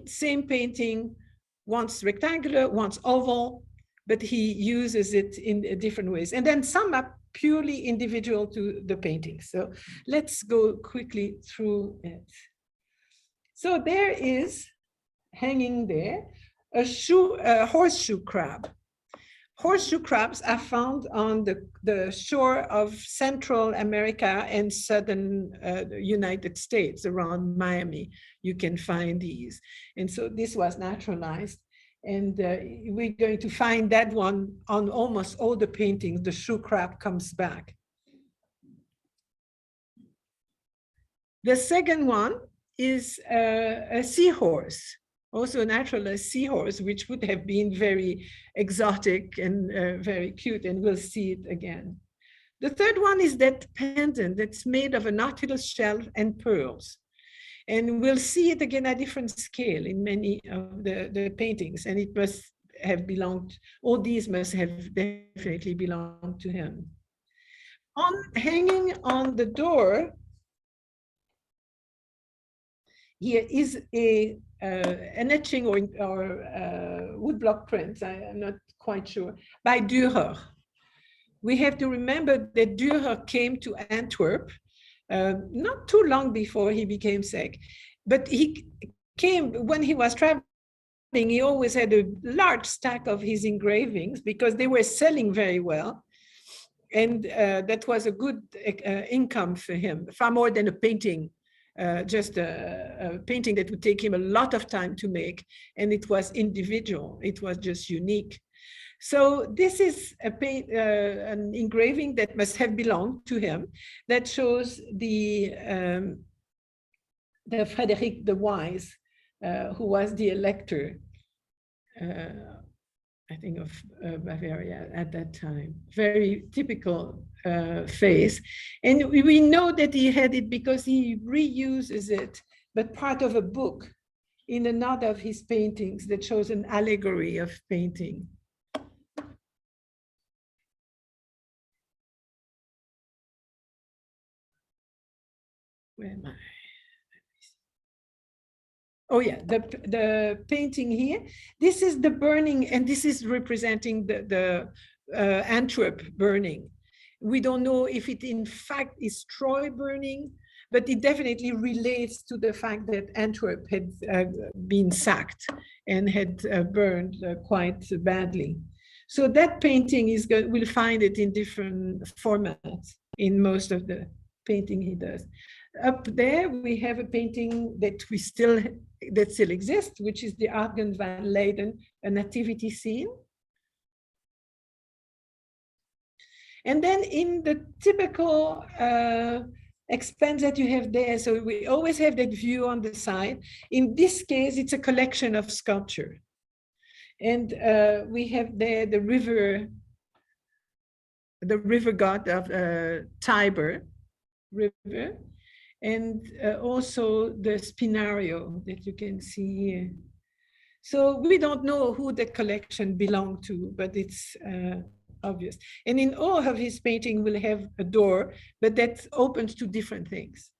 Speaker 1: same painting, once rectangular, once oval, but he uses it in different ways. And then some are purely individual to the painting. So let's go quickly through it. So there is, hanging there, a horseshoe crab. Horseshoe crabs are found on the shore of Central America and southern United States, around Miami. You can find these. And so this was naturalized. And we're going to find that one on almost all the paintings. The shoe crab comes back. The second one is a seahorse, also a naturalized seahorse, which would have been very exotic and very cute, and we'll see it again. The third one is that pendant that's made of a nautilus shell and pearls. And we'll see it again at different scale in many of the paintings, and it must have belonged, all these must have definitely belonged to him. Hanging on the door, here is an etching or woodblock print, I'm not quite sure, by Dürer. We have to remember that Dürer came to Antwerp not too long before he became sick, but he came when he was traveling. He always had a large stack of his engravings because they were selling very well. And that was a good income for him, far more than a painting. Just a painting that would take him a lot of time to make, and it was individual, it was just unique. So this is an engraving that must have belonged to him, that shows the Frederick the Wise, who was the elector, I think, of Bavaria at that time. Very typical face. And we know that he had it because he reuses it, but part of a book in another of his paintings that shows an allegory of painting. Where am I? Oh yeah, the painting here. This is the burning, and this is representing the Antwerp burning. We don't know if it in fact is Troy burning, but it definitely relates to the fact that Antwerp had been sacked and had burned quite badly. So that painting is going, we'll find it in different formats in most of the painting he does. Up there, we have a painting that still exists, which is the Argen van Leyden, a nativity scene. And then in the typical expanse that you have there, so we always have that view on the side. In this case, it's a collection of sculpture. And we have there the river god of Tiber River, and also the spinario that you can see here. So we don't know who that collection belonged to, but it's obvious. And in all of his painting will have a door, but that opens to different things.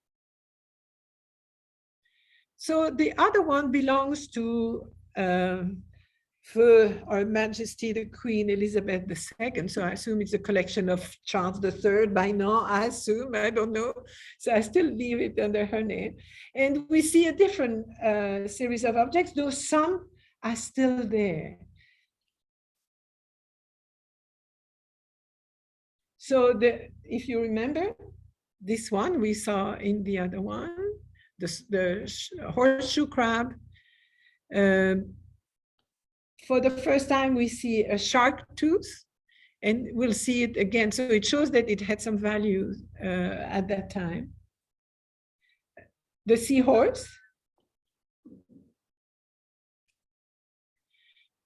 Speaker 1: So the other one belongs to Her Majesty the Queen Elizabeth II. So I assume it's a collection of Charles III by now, I assume, I don't know. So I still leave it under her name. And we see a different series of objects, though some are still there. So if you remember, this one we saw in the other one, the horseshoe crab. For the first time, we see a shark tooth, and we'll see it again. So it shows that it had some value at that time. The seahorse.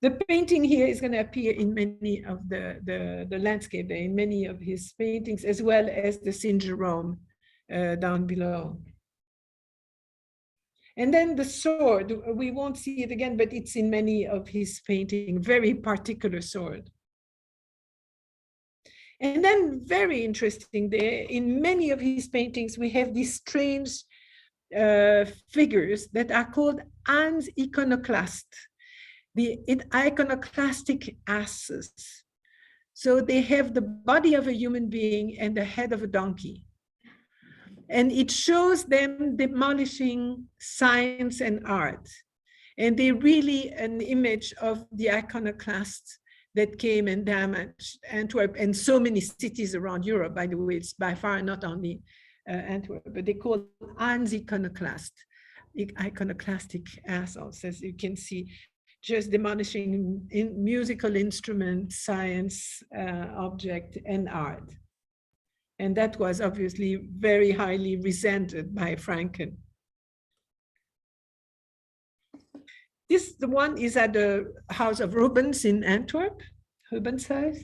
Speaker 1: The painting here is going to appear in many of the landscape, in many of his paintings, as well as the Saint Jerome down below. And then the sword, we won't see it again, but it's in many of his paintings, very particular sword. And then very interesting there, in many of his paintings, we have these strange figures that are called Hans iconoclast, the iconoclastic asses. So they have the body of a human being and the head of a donkey. And it shows them demolishing science and art. And they really an image of the iconoclasts that came and damaged Antwerp and so many cities around Europe. By the way, it's by far not only Antwerp, but they call Hans iconoclast, iconoclastic assholes, as you can see, just demolishing musical instruments, science, object, and art. And that was obviously very highly resented by Franken. This the one is at the house of Rubens in Antwerp, Rubens' house.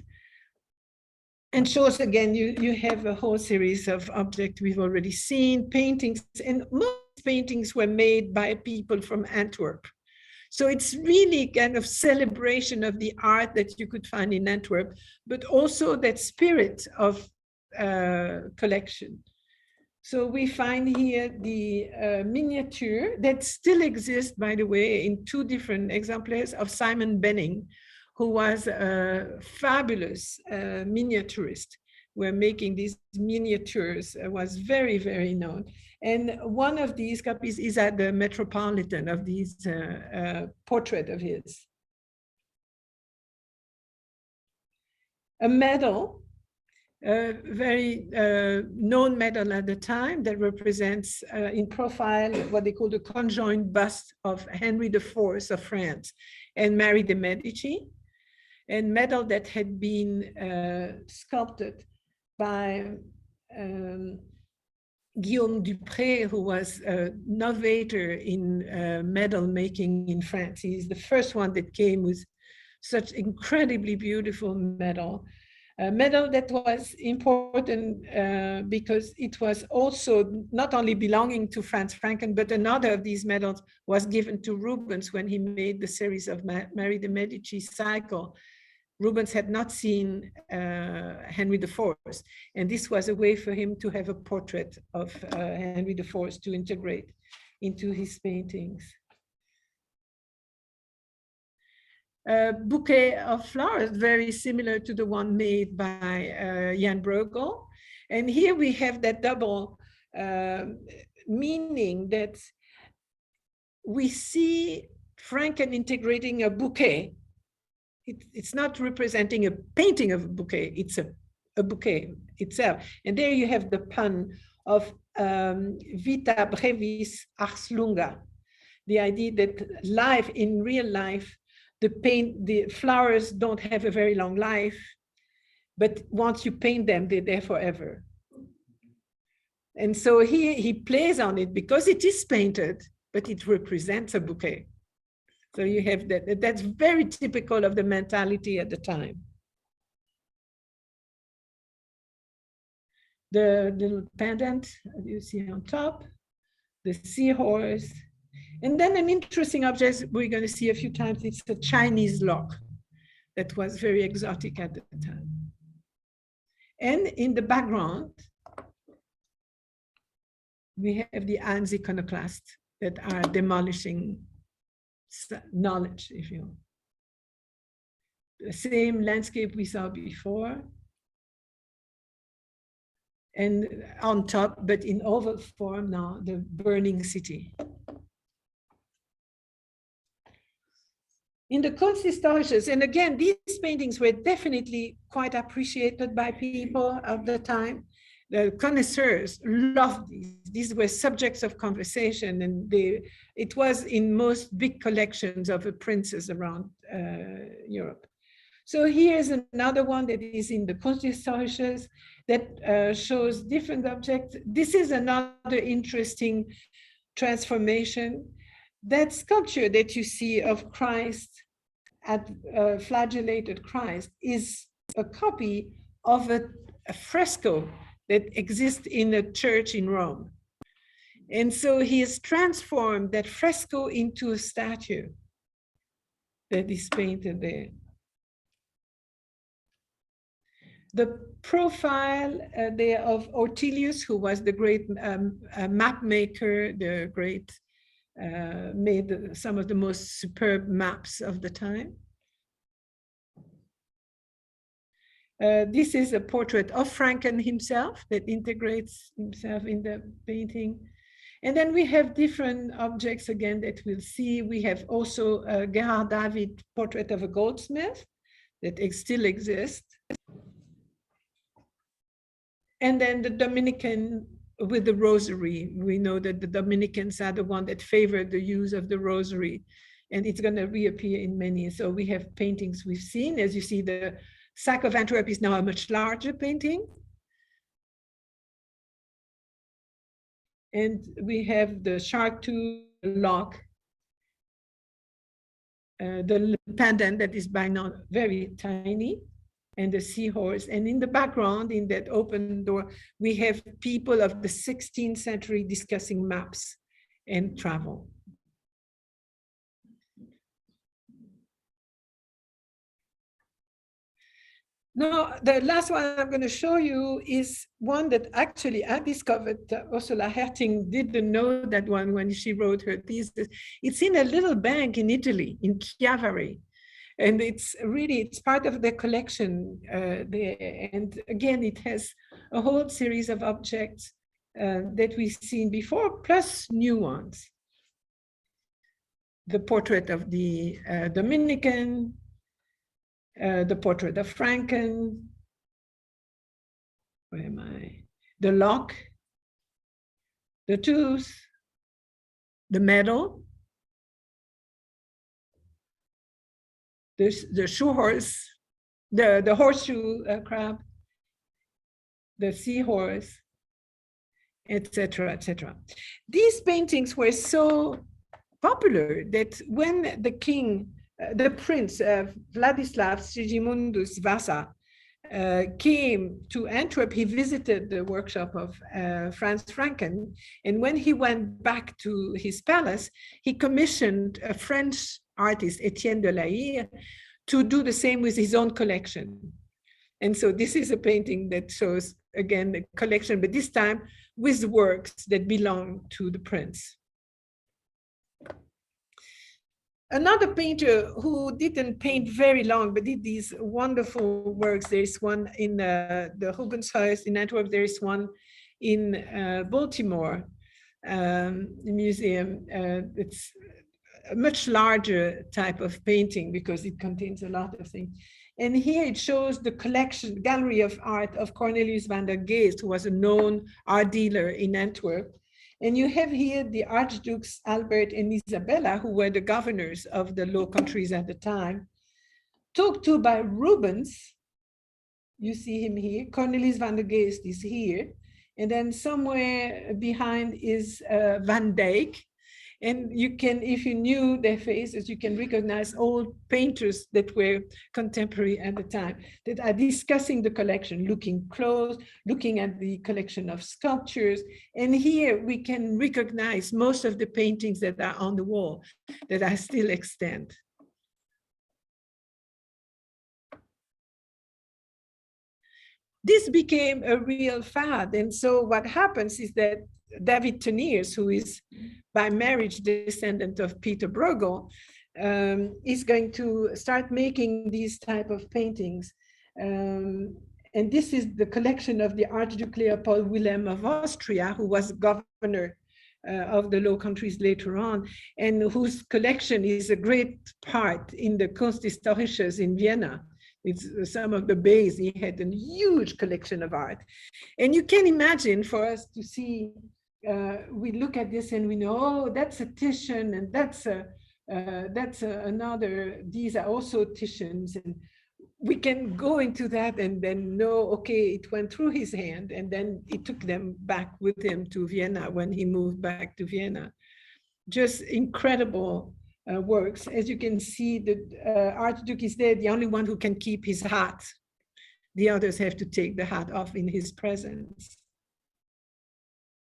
Speaker 1: And shows again, you have a whole series of objects we've already seen, paintings, and most paintings were made by people from Antwerp. So it's really kind of celebration of the art that you could find in Antwerp, but also that spirit of collection. So we find here the miniature that still exists, by the way, in two different exemplars of Simon Benning, who was a fabulous miniaturist. Were making these miniatures, was very, very known. And one of these copies is at the Metropolitan of these portrait of his. A medal, a very known medal at the time that represents in profile what they call the conjoined bust of Henry IV of France and Mary de Medici, and medal that had been sculpted by Guillaume Dupré, who was a novator in medal making in France. He's the first one that came with such incredibly beautiful medal. A medal that was important because it was also not only belonging to Franz Franken, but another of these medals was given to Rubens when he made the series of Mary de Medici cycle. Rubens had not seen Henry IV, and this was a way for him to have a portrait of Henry IV to integrate into his paintings. A bouquet of flowers, very similar to the one made by Jan Bruegel. And here we have that double meaning that we see Franken integrating a bouquet. It's not representing a painting of a bouquet, it's a bouquet itself. And there you have the pun of vita brevis ars lunga, the idea that life, in real life, the flowers don't have a very long life, but once you paint them, they're there forever. And so he plays on it because it is painted, but it represents a bouquet. So you have that, that's very typical of the mentality at the time. The little pendant you see on top, the seahorse, and then an interesting object we're going to see a few times, it's a Chinese lock that was very exotic at the time. And in the background, we have the Hans iconoclasts that are demolishing knowledge, if you will. The same landscape we saw before. And on top, but in oval form now, the burning city. In the Kunsthistorisches, and again, these paintings were definitely quite appreciated by people of the time. The connoisseurs loved these. These were subjects of conversation, and it was in most big collections of princes around Europe. So here's another one that is in the Kunsthistorisches that shows different objects. This is another interesting transformation. That sculpture that you see of Christ, at flagellated Christ, is a copy of a fresco that exists in a church in Rome. And so he has transformed that fresco into a statue that is painted there. The profile there of Ortelius, who was the great map maker, the great made some of the most superb maps of the time. This is a portrait of Franken himself that integrates himself in the painting. And then we have different objects again that we'll see. We have also a Gerhard David portrait of a goldsmith that still exists. And then the Dominican with the rosary. We know that the Dominicans are the one that favored the use of the rosary, and it's going to reappear in many. So we have paintings we've seen. As you see, the Sack of Antwerp is now a much larger painting. And we have the shark tooth, the lock, the pendant that is by now very tiny, and the seahorse. And in the background, in that open door, we have people of the 16th century discussing maps and travel. Now, the last one I'm going to show you is one that actually I discovered. Ursula Herting didn't know that one when she wrote her thesis. It's in a little bank in Italy, in Chiavari. And it's part of the collection there. And again, it has a whole series of objects that we've seen before, plus new ones. The portrait of the Dominican, the portrait of Franken, where am I? The lock, the tooth, the medal, the shoe horse, the horseshoe crab, the seahorse, etc., etc. These paintings were so popular that when the king, the prince Vladislav Sigimundus Vasa came to Antwerp, he visited the workshop of Franz Franken. And when he went back to his palace, he commissioned a French artist, Etienne de la Hire, to do the same with his own collection. And so this is a painting that shows, again, the collection, but this time with works that belong to the prince. Another painter who didn't paint very long, but did these wonderful works. There's one in the Rubens house in Antwerp. There's one in Baltimore museum. It's a much larger type of painting because it contains a lot of things. And here it shows the collection, gallery of art of Cornelius van der Geest, who was a known art dealer in Antwerp. And you have here the Archdukes Albert and Isabella, who were the governors of the Low Countries at the time, talked to by Rubens. You see him here. Cornelius van der Geest is here. And then somewhere behind is Van Dyck. And you can, if you knew their faces, you can recognize old painters that were contemporary at the time that are discussing the collection, looking close, looking at the collection of sculptures. And here we can recognize most of the paintings that are on the wall that are still extant. This became a real fad. And so what happens is that David Teniers, who is by marriage descendant of Peter Bruegel, is going to start making these type of paintings. And this is the collection of the Archduke Leopold Wilhelm of Austria, who was governor of the Low Countries later on, and whose collection is a great part in the Kunsthistorisches in Vienna. It's some of the bays. He had a huge collection of art. And you can imagine for us to see, we look at this and we know, oh, that's a Titian, and that's another, these are also Titians. And we can go into that and then know, okay, it went through his hand, and then he took them back with him to Vienna when he moved back to Vienna. Just incredible works. As you can see, the Archduke is there, the only one who can keep his hat. The others have to take the hat off in his presence.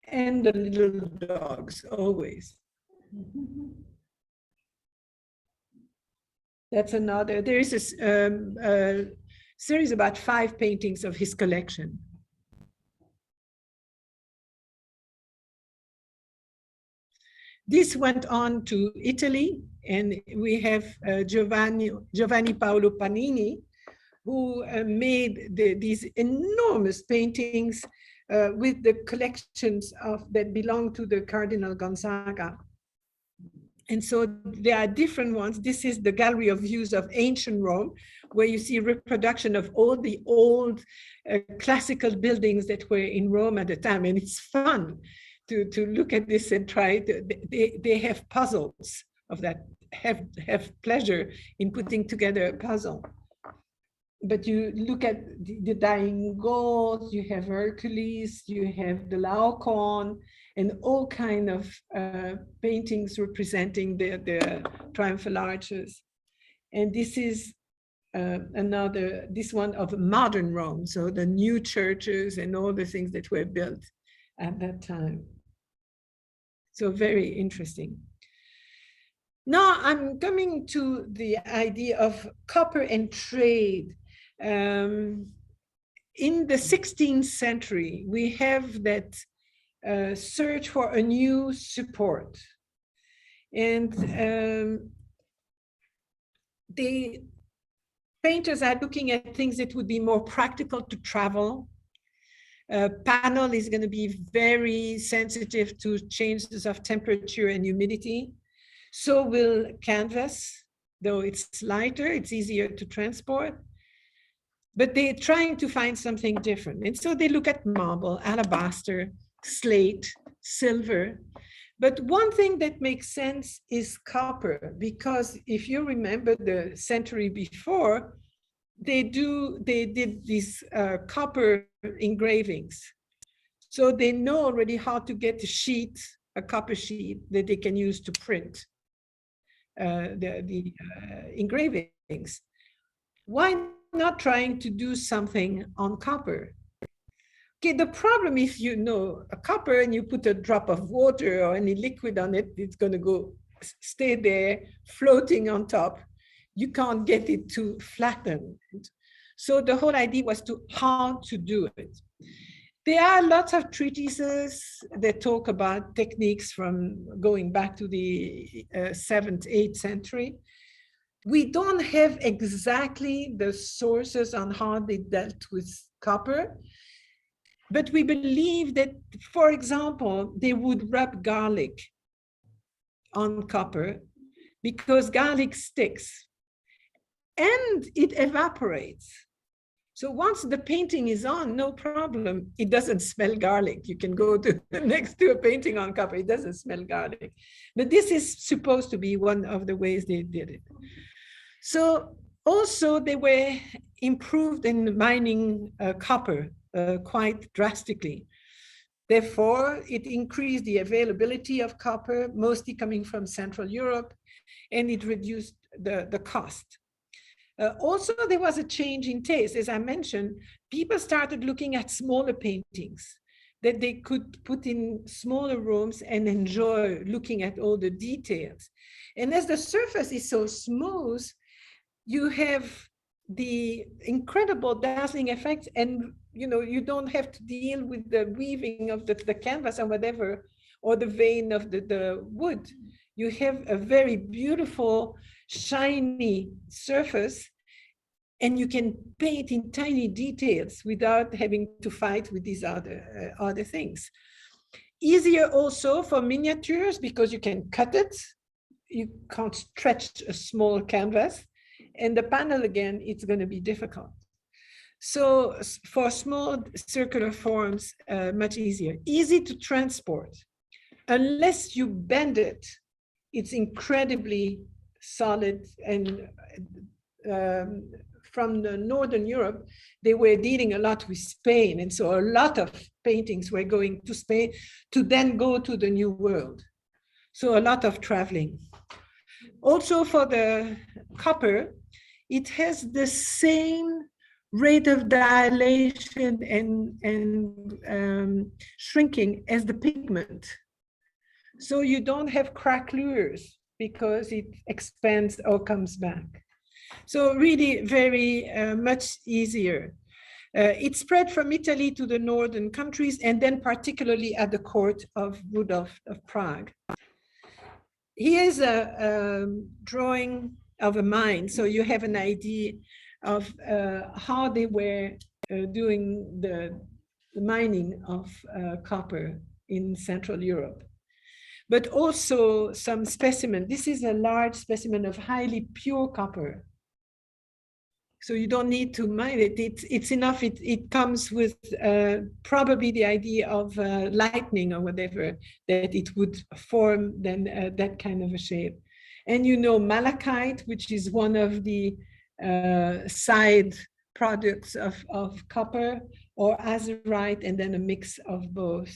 Speaker 1: And the little dogs, always. That's another. There is a series about 5 paintings of his collection. This went on to Italy, and we have Giovanni Paolo Panini, who made these enormous paintings with the collections that belong to the Cardinal Gonzaga. And so there are different ones. This is the gallery of views of ancient Rome, where you see reproduction of all the old classical buildings that were in Rome at the time. And it's fun to look at this and try to, they have puzzles of that, have pleasure in putting together a puzzle. But you look at the dying Gauls, you have Hercules, you have the Laocoon, and all kind of paintings representing the triumphal arches. And this is this one of modern Rome, so the new churches and all the things that were built at that time. So very interesting. Now I'm coming to the idea of copper and trade. In the 16th century, we have that search for a new support. And the painters are looking at things that would be more practical to travel. Panel is going to be very sensitive to changes of temperature and humidity. So will canvas, though it's lighter, it's easier to transport. But they're trying to find something different. And so they look at marble, alabaster, slate, silver. But one thing that makes sense is copper, because if you remember the century before, they did these copper engravings. So they know already how to get a sheet, a copper sheet that they can use to print the engravings. Why not trying to do something on copper? Okay, the problem is, you know, a copper and you put a drop of water or any liquid on it, it's going to stay there floating on top. You can't get it to flatten. So the whole idea was how to do it. There are lots of treatises that talk about techniques from going back to the 7th, 8th century. We don't have exactly the sources on how they dealt with copper, but we believe that, for example, they would rub garlic on copper because garlic sticks and it evaporates. So once the painting is on, no problem. It doesn't smell garlic. You can go to next to a painting on copper. It doesn't smell garlic. But this is supposed to be one of the ways they did it. So also they were improved in mining copper quite drastically. Therefore, it increased the availability of copper, mostly coming from Central Europe, and it reduced the cost. Also, there was a change in taste. As I mentioned, people started looking at smaller paintings that they could put in smaller rooms and enjoy looking at all the details. And as the surface is so smooth, you have the incredible dazzling effects, and you don't have to deal with the weaving of the canvas or whatever, or the vein of the wood. You have a very beautiful, shiny surface, and you can paint in tiny details without having to fight with these other things. Easier also for miniatures because you can cut it. You can't stretch a small canvas. And the panel, again, it's going to be difficult. So for small circular forms, much easier. Easy to transport. Unless you bend it, it's incredibly solid. And from the Northern Europe, they were dealing a lot with Spain. And so a lot of paintings were going to Spain to then go to the New World. So a lot of traveling. Also for the copper, it has the same rate of dilation and shrinking as the pigment. So you don't have craquelures because it expands or comes back. So really very much easier. It spread from Italy to the northern countries, and then particularly at the court of Rudolf of Prague. Here's a drawing of a mine. So you have an idea of how they were doing the mining of copper in Central Europe. But also some specimen. This is a large specimen of highly pure copper. So you don't need to mine it. It's enough. It comes with probably the idea of lightning or whatever, that it would form then that kind of a shape. And you know, malachite, which is one of the side products of copper, or azurite, and then a mix of both.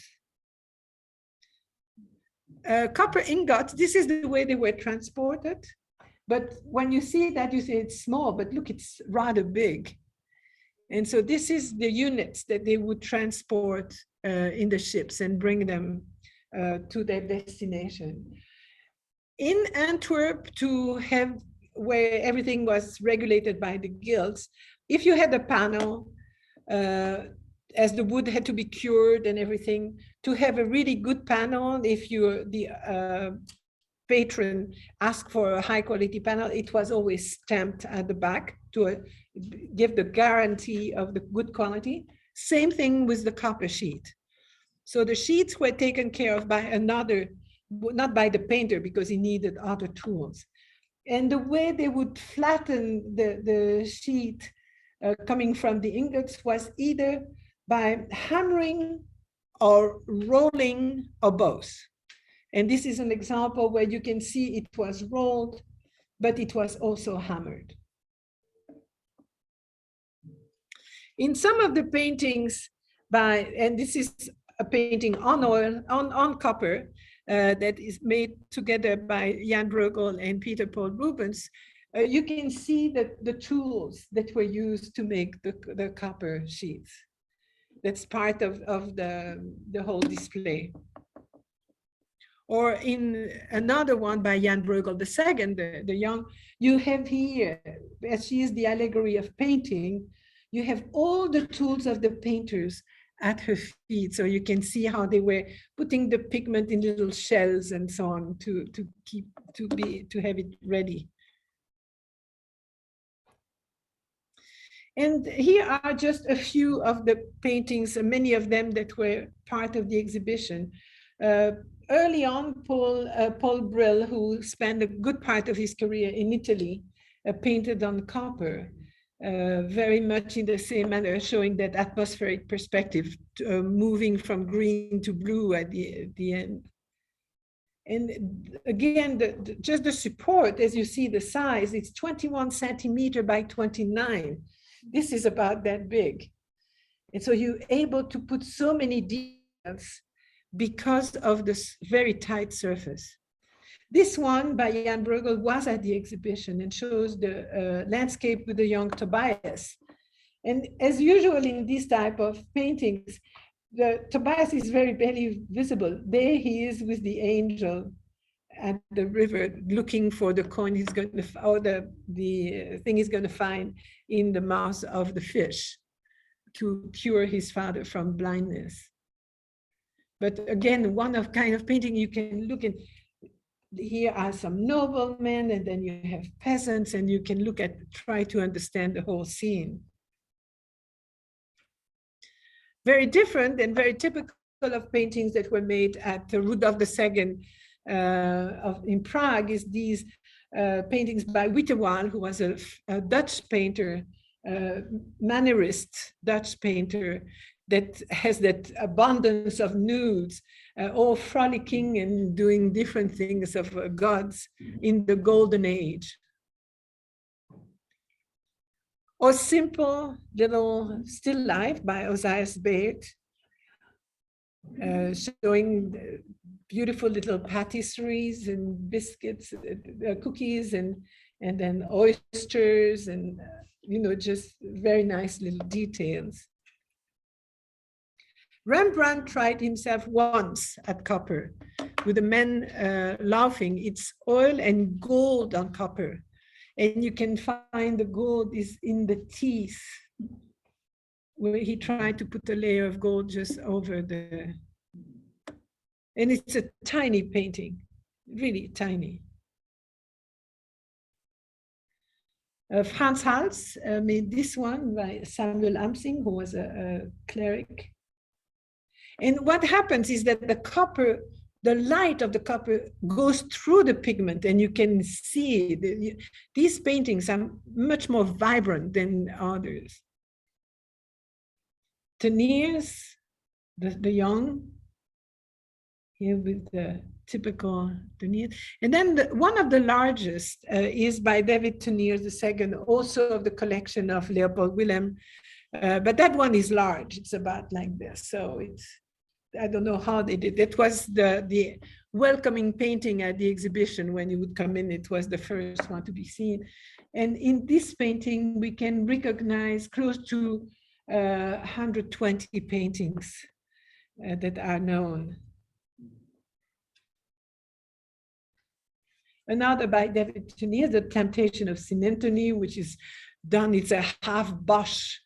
Speaker 1: Copper ingots, this is the way they were transported. But when you see that, you say it's small, but look, it's rather big. And so this is the units that they would transport in the ships and bring them to their destination. In Antwerp, to have where everything was regulated by the guilds, if you had a panel, as the wood had to be cured and everything, to have a really good panel, if you the patron asked for a high quality panel, it was always stamped at the back to give the guarantee of the good quality. Same thing with the copper sheet. So the sheets were taken care of by another, not by the painter, because he needed other tools. And the way they would flatten the sheet coming from the ingots was either by hammering or rolling or both. And this is an example where you can see it was rolled, but it was also hammered. In some of the paintings and this is a painting on oil, on copper, that is made together by Jan Bruegel and Peter Paul Rubens, you can see that the tools that were used to make the copper sheets. That's part of the whole display. Or in another one by Jan Bruegel II, the young, you have here, as she is the allegory of painting, you have all the tools of the painters at her feet. So you can see how they were putting the pigment in little shells and so on to have it ready. And here are just a few of the paintings, many of them that were part of the exhibition. Early on, Paul Brill, who spent a good part of his career in Italy, painted on copper, very much in the same manner, showing that atmospheric perspective, moving from green to blue at the end. And again, just the support, as you see the size, it's 21 centimeter by 29. This is about that big. And so you're able to put so many details because of this very tight surface. This one by Jan Bruegel was at the exhibition and shows the landscape with the young Tobias. And as usual in these type of paintings, the Tobias is very barely visible. There he is with the angel at the river looking for the coin he's going to, or the thing he's going to find in the mouth of the fish to cure his father from blindness. But again, one of kind of painting you can look at. Here are some noblemen, and then you have peasants, and you can look at, try to understand the whole scene. Very different and very typical of paintings that were made at Rudolf II in Prague is these paintings by Wittewal, who was a Dutch painter, mannerist Dutch painter, that has that abundance of nudes, all frolicking and doing different things of gods in the golden age. Or simple little still life by Ozias Beert, showing beautiful little patisseries and biscuits, cookies, and then oysters, and just very nice little details. Rembrandt tried himself once at copper with the men laughing. It's oil and gold on copper. And you can find the gold is in the teeth, where he tried to put a layer of gold just over the, and it's a tiny painting, really tiny. Franz Hals made this one by Samuel Amsing, who was a cleric. And what happens is that the copper, the light of the copper goes through the pigment, and you can see these paintings are much more vibrant than others. Teniers, the young, here with the typical Teniers. And then one of the largest is by David Teniers II, also of the collection of Leopold Willem. But that one is large, it's about like this. So it's, I don't know how they did. It was the welcoming painting at the exhibition. When you would come in, it was the first one to be seen. And in this painting, we can recognize close to 120 paintings that are known. Another by David Teniers, The Temptation of St. Anthony, which is done, it's a half Bosch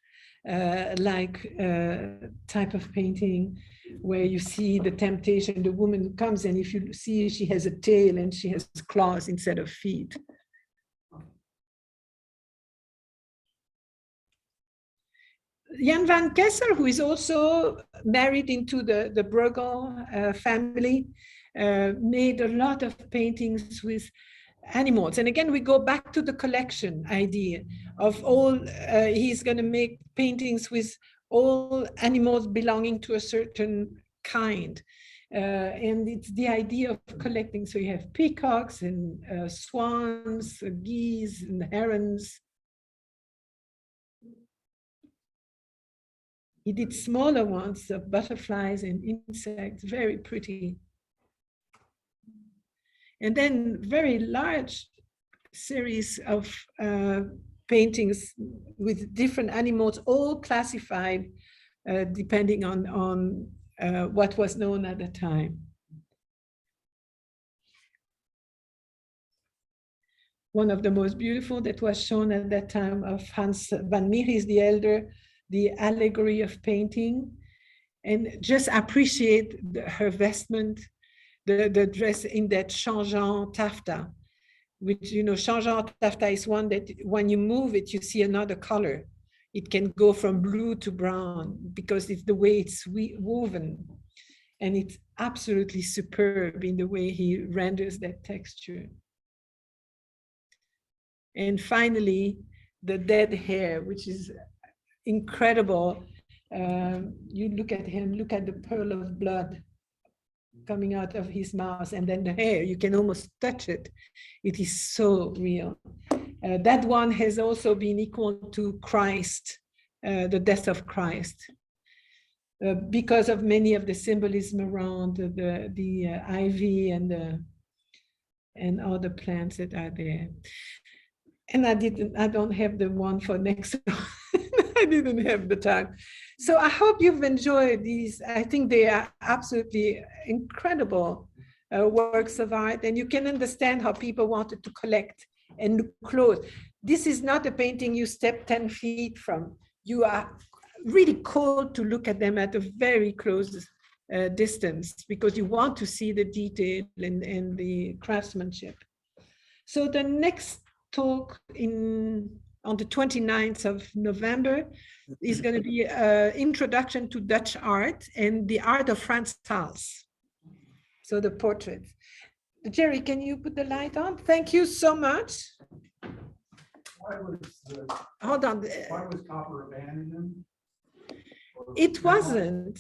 Speaker 1: like type of painting, where you see the temptation, the woman comes, and if you see, she has a tail and she has claws instead of feet. Jan van Kessel, who is also married into the Bruegel family, made a lot of paintings with animals. And again, we go back to the collection idea of all, he's going to make paintings with all animals belonging to a certain kind. And it's the idea of collecting. So you have peacocks and swans, geese and herons. He did smaller ones of butterflies and insects, very pretty. And then very large series of paintings with different animals, all classified depending on what was known at the time. One of the most beautiful that was shown at that time of Hans van Mieris the Elder, the allegory of painting, and just appreciate her vestment, the dress in that changeant taffeta, which, you know, changeant taffeta is one that when you move it, you see another color. It can go from blue to brown because it's the way it's woven. And it's absolutely superb in the way he renders that texture. And finally, the dead hair, which is incredible. You look at him, look at the pearl of blood coming out of his mouth, and then the hair, you can almost touch it. It is so real. That one has also been equal to Christ, the death of Christ, because of many of the symbolism around the ivy and all the plants that are there. And I don't have the one for next. I didn't have the time. So I hope you've enjoyed these. I think they are absolutely incredible works of art, and you can understand how people wanted to collect and look close. This is not a painting you step 10 feet from. You are really called to look at them at a very close distance because you want to see the detail and the craftsmanship. So the next talk on the 29th of November is going to be an introduction to Dutch art and the art of Frans Hals. So the portraits. Jerry, can you put the light on? Thank you so much. Hold on.
Speaker 3: Why was copper abandoned?
Speaker 1: It wasn't.